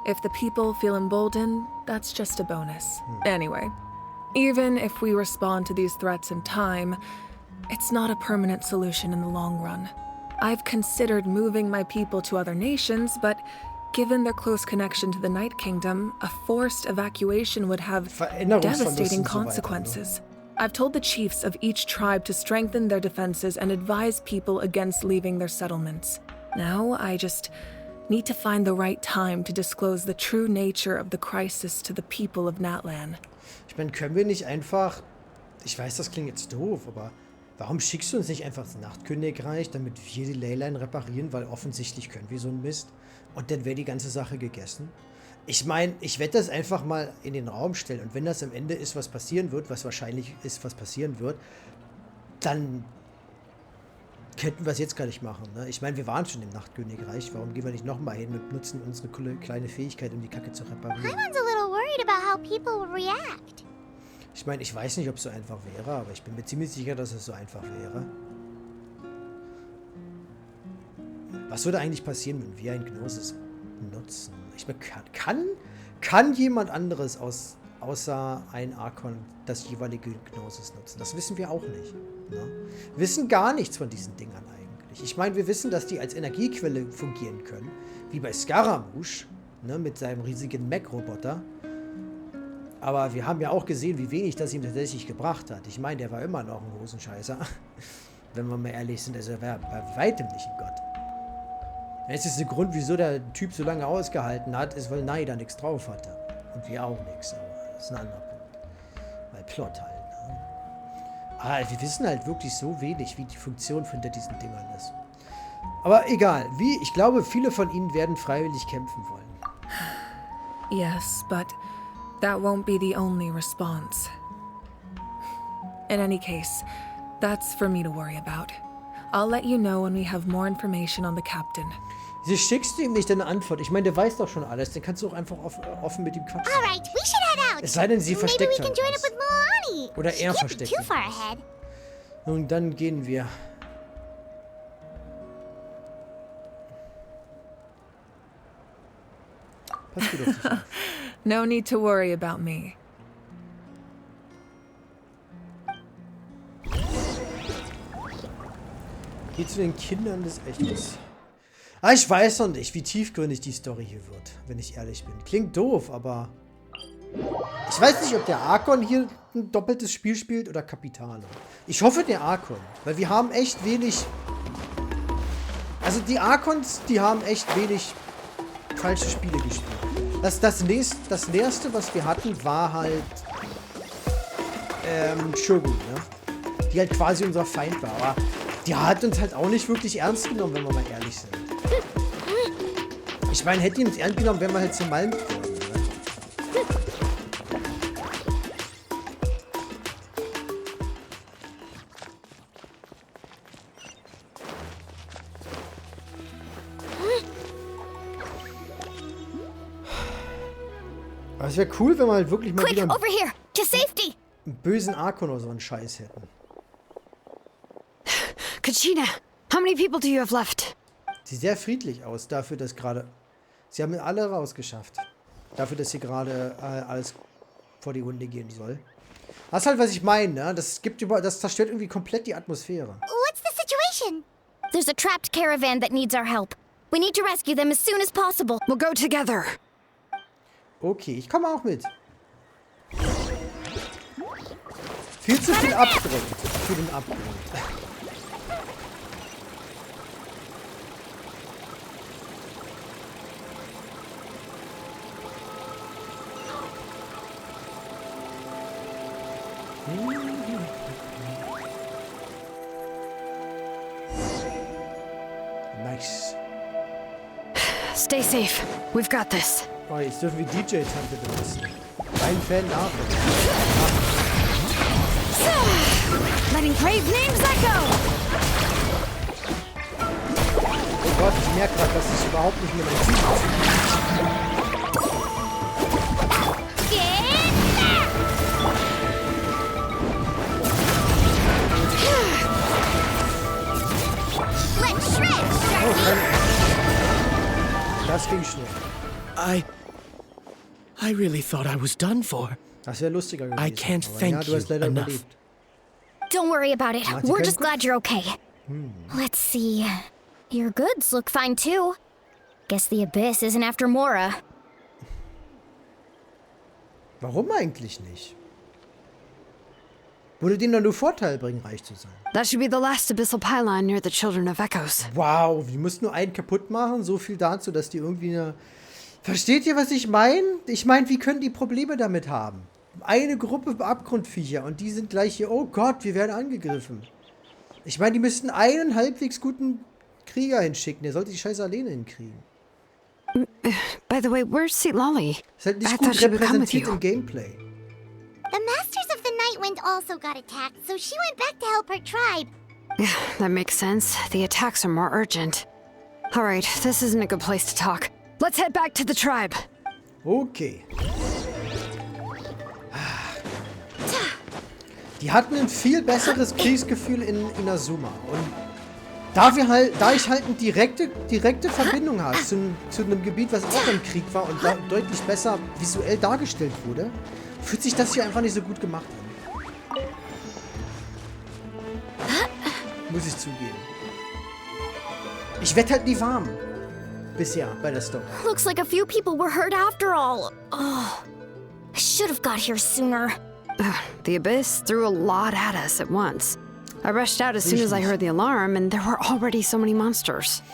If the people feel emboldened, that's just a bonus. Anyway, even if we respond to these threats in time, it's not a permanent solution in the long run. I've considered moving my people to other nations, but Given their close connection to the Night Kingdom, a forced evacuation would have Veränderungsverlust devastating und so weiter, ne? consequences. I've told the chiefs of each tribe to strengthen their defenses and advise people against leaving their settlements. Now, I just need to find the right time to disclose the true nature of the crisis to the people of Natlan. Ich meine, können wir nicht einfach... Ich weiß, das klingt jetzt doof, aber warum schickst du uns nicht einfach ins Nachtkönigreich, damit wir die Leyline reparieren, weil offensichtlich können wir so einen Mist. Und dann wäre die ganze Sache gegessen. Ich meine, ich werde das einfach mal in den Raum stellen. Und wenn das am Ende ist, was passieren wird, was wahrscheinlich ist, was passieren wird, dann könnten wir es jetzt gar nicht machen. Ne? Ich meine, wir waren schon im Nachtkönigreich. Warum gehen wir nicht nochmal hin und nutzen unsere kleine Fähigkeit, um die Kacke zu reparieren? Paimon's a little worried about how people will react. Ich meine, ich weiß nicht, ob es so einfach wäre, aber ich bin mir ziemlich sicher, dass es so einfach wäre. Was würde eigentlich passieren, wenn wir ein Gnosis nutzen? Ich meine, kann jemand anderes außer ein Archon das jeweilige Gnosis nutzen? Das wissen wir auch nicht. Ne? Wir wissen gar nichts von diesen Dingern eigentlich. Ich meine, wir wissen, dass die als Energiequelle fungieren können, wie bei Scaramouche, ne, mit seinem riesigen Mech-Roboter. Aber wir haben ja auch gesehen, wie wenig das ihm tatsächlich gebracht hat. Ich meine, der war immer noch ein Hosenscheißer. Wenn wir mal ehrlich sind, also er war bei weitem nicht ein Gott. Jetzt ist der Grund, wieso der Typ so lange ausgehalten hat, ist, weil Naida nichts drauf hatte. Und wir auch nichts, aber das ist ein anderer Punkt. Weil Plot halt. Ne? Aber wir wissen halt wirklich so wenig, wie die Funktion hinter diesen Dingern ist. Aber egal, ich glaube, viele von ihnen werden freiwillig kämpfen wollen. Yes, but that won't be the only response. In any case, that's for me to worry about. I'll let you know when we have more information on the captain. Sie schickst du ihm nicht deine Antwort. Ich meine, der weiß doch schon alles. Den kannst du auch einfach offen mit ihm quatschen. Alright, we should head out. Es sei denn, sie versteckt Maybe we can join up with Milani. Oder er She can't be versteckt too far ahead. Nun, dann gehen wir. Pass gut auf dich auf. No need to worry about me. Geh zu den Kindern des Echtes. Ah, ich weiß noch nicht, wie tiefgründig die Story hier wird, wenn ich ehrlich bin. Klingt doof, aber... Ich weiß nicht, ob der Archon hier ein doppeltes Spiel spielt oder Kapitano. Ich hoffe, der Archon. Weil wir haben echt wenig... Also die Archons, die haben echt wenig falsche Spiele gespielt. Das nächste, was wir hatten, war halt... Shogun, ne? Die halt quasi unser Feind war. Aber die hat uns halt auch nicht wirklich ernst genommen, wenn wir mal ehrlich sind. Ich meine, hätte die uns ernst genommen, wären wir halt zum Malm geworden. Aber es wäre cool, wenn wir halt wirklich mal Quick, wieder over here, to safety! einen bösen Archon oder so einen Scheiß hätten. Kachina, how many people do you have left? Sieht sehr friedlich aus, dafür, dass gerade... Sie haben alle rausgeschafft. Dafür, dass hier gerade alles vor die Hunde gehen soll. Das ist halt, was ich meine, ne? Das zerstört irgendwie komplett die Atmosphäre. What's the situation? There's a trapped caravan that needs our help. We need to rescue them as soon as possible. We'll go together. Okay, ich komme auch mit. Viel zu viel Abgrund für den Abgrund. Nice. Stay safe. We've got this. Oh, jetzt dürfen wir DJ-Tante benutzen. Kein Fan davon. Letting brave names echo! Oh Gott, ich merke gerade, dass ich überhaupt nicht mehr mein Ziel Let's shred, Oh, Sharky! das ging schnell. I really thought I was done for. Das wäre lustiger gewesen. I can't aber thank ja, du hast you leider enough. überlebt. Don't worry about it. Marty, We're kein just glad you're okay. Let's see. Your goods look fine too. Guess the Abyss isn't after Mora. Warum eigentlich nicht? Würde denen doch nur Vorteil bringen, reich zu sein. That should be the last abyssal pylon near the Children of Echoes. Wow, wir mussten nur einen kaputt machen. So viel dazu, dass die irgendwie eine... Versteht ihr, was ich meine? Ich meine, wie können die Probleme damit haben? Eine Gruppe Abgrundviecher und die sind gleich hier, oh Gott, wir werden angegriffen. Ich meine, die müssten einen halbwegs guten Krieger hinschicken. Der sollte die Scheiße alleine hinkriegen. By the way, where's St. Lolly? Ist halt nicht I gut thought she would come with repräsentiert you. im Gameplay. The Masters of the Nightwind also got attacked, so she went back to help her tribe. That makes sense. The attacks are more urgent. All right, this isn't a good place to talk. Let's head back to the tribe. Okay. Die hatten ein viel besseres Kriegsgefühl in Inazuma. Und da ich halt eine direkte Verbindung habe zu einem Gebiet, was auch im Krieg war und deutlich besser visuell dargestellt wurde, fühlt sich das hier einfach nicht so gut gemacht an. Muss ich zugeben. Ich werde halt nie warm. Bisher bei der Story. Looks like a few people were hurt after all. Oh, I should have got here sooner. The Abyss threw a lot at us at once. I rushed out as soon as I heard the alarm, and there were already so many monsters.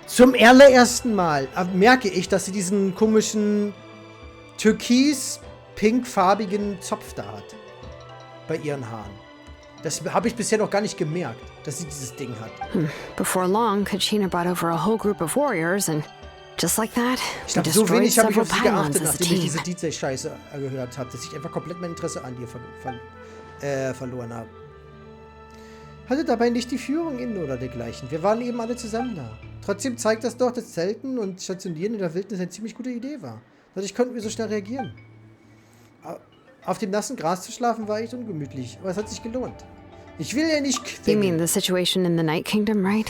Zum allerersten Mal merke ich, dass sie diesen komischen türkis-pinkfarbigen Zopf da hat. Bei ihren Haaren. Das habe ich bisher noch gar nicht gemerkt, dass sie dieses Ding hat. Before long, Kachina brought over a whole group of warriors, and just like that, Ich we glaube, so destroyed wenig habe ich several auf sie pylons geachtet, as a nachdem ich team. diese DJ-Scheiße gehört habe, dass ich einfach komplett mein Interesse an ihr verloren habe. Hatte dabei nicht die Führung inne oder dergleichen. Wir waren eben alle zusammen da. Trotzdem zeigt das doch, dass Zelten und Stationieren in der Wildnis eine ziemlich gute Idee war. Dadurch konnten wir so schnell reagieren. Auf dem nassen Gras zu schlafen war echt ungemütlich, aber es hat sich gelohnt. Ich will ja nicht You mean the situation in the Night Kingdom, right?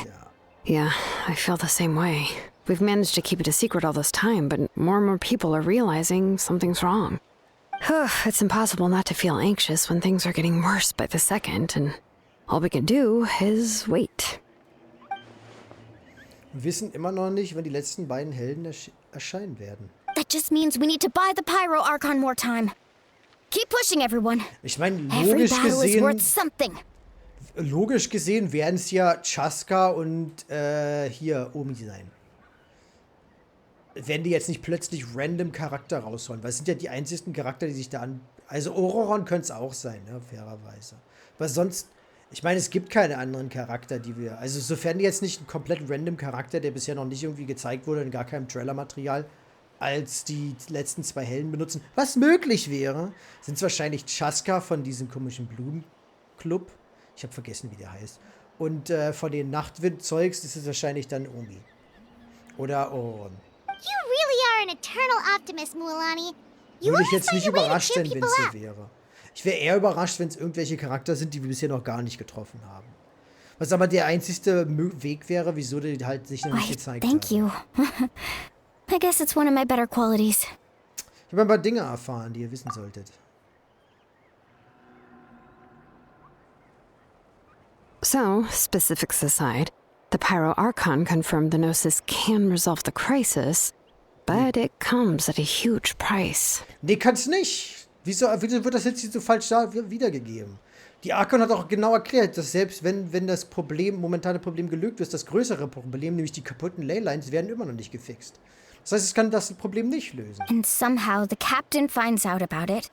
Yeah, I feel the same way. We've managed to keep it a secret all this time, but more and more people are realizing something's wrong. It's impossible not to feel anxious when things are getting worse by the second, and all we can do is wait. Wir wissen immer noch nicht, wann die letzten beiden Helden erscheinen werden. That just means we need to buy the Pyro Archon more time. Keep pushing, everyone. Ich meine, Every battle is worth something. Logisch gesehen werden es ja Chaska und hier Omi sein. Werden die jetzt nicht plötzlich random Charakter rausholen, weil es sind ja die einzigen Charakter, die sich da an... Also Ororon könnte es auch sein, ne, fairerweise. Aber sonst... Ich meine, es gibt keine anderen Charakter, die wir... Also sofern die jetzt nicht ein komplett random Charakter, der bisher noch nicht irgendwie gezeigt wurde, in gar keinem Trailer-Material, als die letzten zwei Helden benutzen, was möglich wäre, sind es wahrscheinlich Chaska von diesem komischen Blumenclub. Ich habe vergessen, wie der heißt. Und von den Nachtwind-Zeugs ist es wahrscheinlich dann Omi. Oder Ororon. You really are an eternal optimist, Mualani. You Würde ich always jetzt find nicht a way to überrascht cheer sein, wenn people es so up. wäre. Ich wäre eher überrascht, wenn es irgendwelche Charakter sind, die wir bisher noch gar nicht getroffen haben. Was aber der einzigste Weg wäre, wieso die halt sich noch nicht gezeigt haben. Thank you. I guess it's one of my better qualities. Ich habe ein paar Dinge erfahren, die ihr wissen solltet. So, specifics aside, the Pyro Archon confirmed the Gnosis can resolve the crisis, but it comes at a huge price. Nee, kann's nicht. Wieso wird das jetzt hier so falsch wiedergegeben? Die Archon hat auch genau erklärt, dass selbst wenn das momentane Problem gelöst ist, das größere Problem, nämlich die kaputten Leylines, werden immer noch nicht gefixt. Das heißt, es kann das Problem nicht lösen. And somehow the captain finds out about it,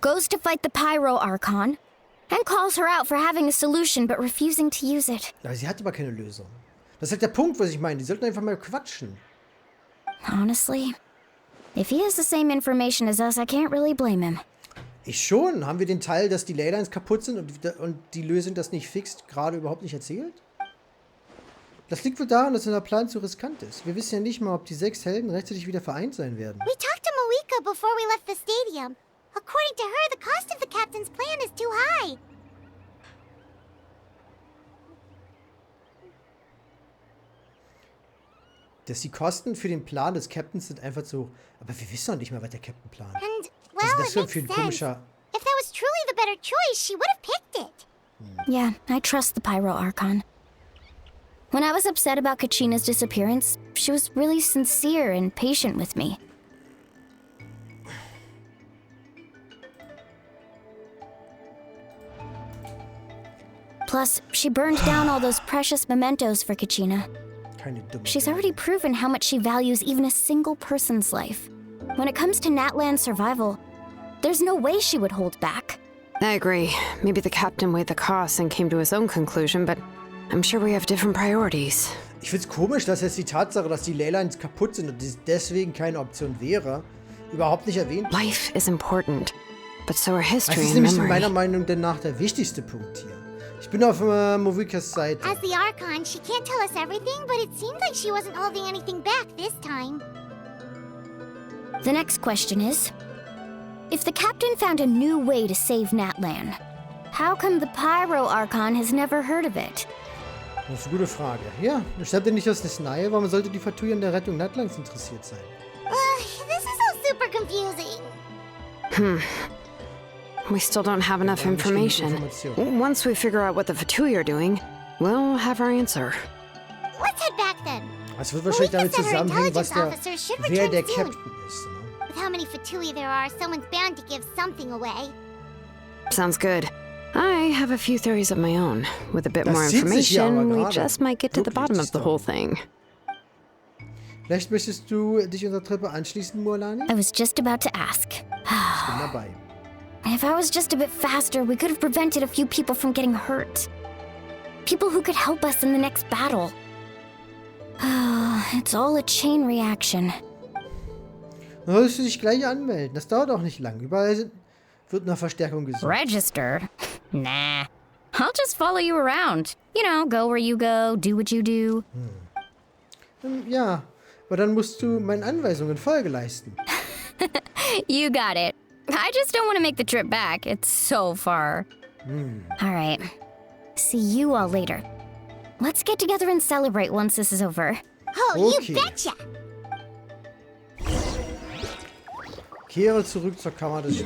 goes to fight the Pyro Archon, and calls her out for having a solution but refusing to use it. Ja, sie hat aber keine Lösung. Das ist halt der Punkt, was ich meine. Die sollten einfach mal quatschen. Honestly, if he has the same information as us, I can't really blame him. Ich schon. Haben wir den Teil, dass die Leylines kaputt sind und die Lösung das nicht fixt, gerade überhaupt nicht erzählt? Das liegt wohl daran, dass unser Plan zu riskant ist. Wir wissen ja nicht mal, ob die 6 Helden rechtzeitig wieder vereint sein werden. We talked to Moika before we left the stadium. According to her, the cost of the captain's plan is too high. Dass die Kosten für den Plan des Captains sind einfach so... Aber wir wissen doch nicht mal, was der Captain plant. And, Was well, ist das it für ein makes sense. komischer... If that was truly the better choice, she would have picked it. Yeah, I trust the Pyro Archon. When I was upset about Kachina's disappearance, she was really sincere and patient with me. Plus, she burned down all those precious mementos for Kachina. She's already proven how much she values even a single person's life. When it comes to Natlan's survival, there's no way she would hold back. I agree. Maybe the captain weighed the costs and came to his own conclusion, but I'm sure we have different priorities. Ich find's komisch, dass jetzt die Tatsache, dass die Leylines kaputt sind und dies deswegen keine Option wäre, überhaupt nicht erwähnt wird. Life is important, but so are Das history ist and nämlich memory. meiner Meinung nach der wichtigste Punkt hier. Ich bin auf Movikas Seite. As the Archon, she can't tell us everything, but it seemed like she wasn't holding anything back this time. The next question is, if the captain found a new way to save Natlan, how come the Pyro Archon has never heard of it? Das ist eine gute Frage. Ja, schreibt ihr nicht aus der Nahe, warum sollte die Fatui an der Rettung Natlans interessiert sein? This is all super confusing. We still don't have enough information. Once we figure out what the Fatui are doing, we'll have our answer. Let's head back then. Es wird wahrscheinlich damit zusammenhängen, wer der soon. Captain ist. Ne? With how many Fatui there are, someone's bound to give something away. Sounds good. I have a few theories of my own. With a bit more zieht sich hier aber information, we gerade. just might get to the Wirklich, bottom die of the Story. whole thing. Vielleicht möchtest du dich unserer Treppe anschließen, Mualani? I was just about to ask. Ich bin dabei. If I was just a bit faster, we could have prevented a few people from getting hurt. People who could help us in the next battle. It's all a chain reaction. Dann solltest du dich gleich anmelden. Das dauert auch nicht lang. Überall wird nach Verstärkung gesucht. Register? Nah. I'll just follow you around. You know, go where you go, do what you do. Ja, aber dann musst du meinen Anweisungen Folge leisten. You got it. I just don't want to make the trip back. It's so far. All right. See you all later. Let's get together and celebrate once this is over. Oh, Okay. you betcha! Kehre zurück zur Kammer des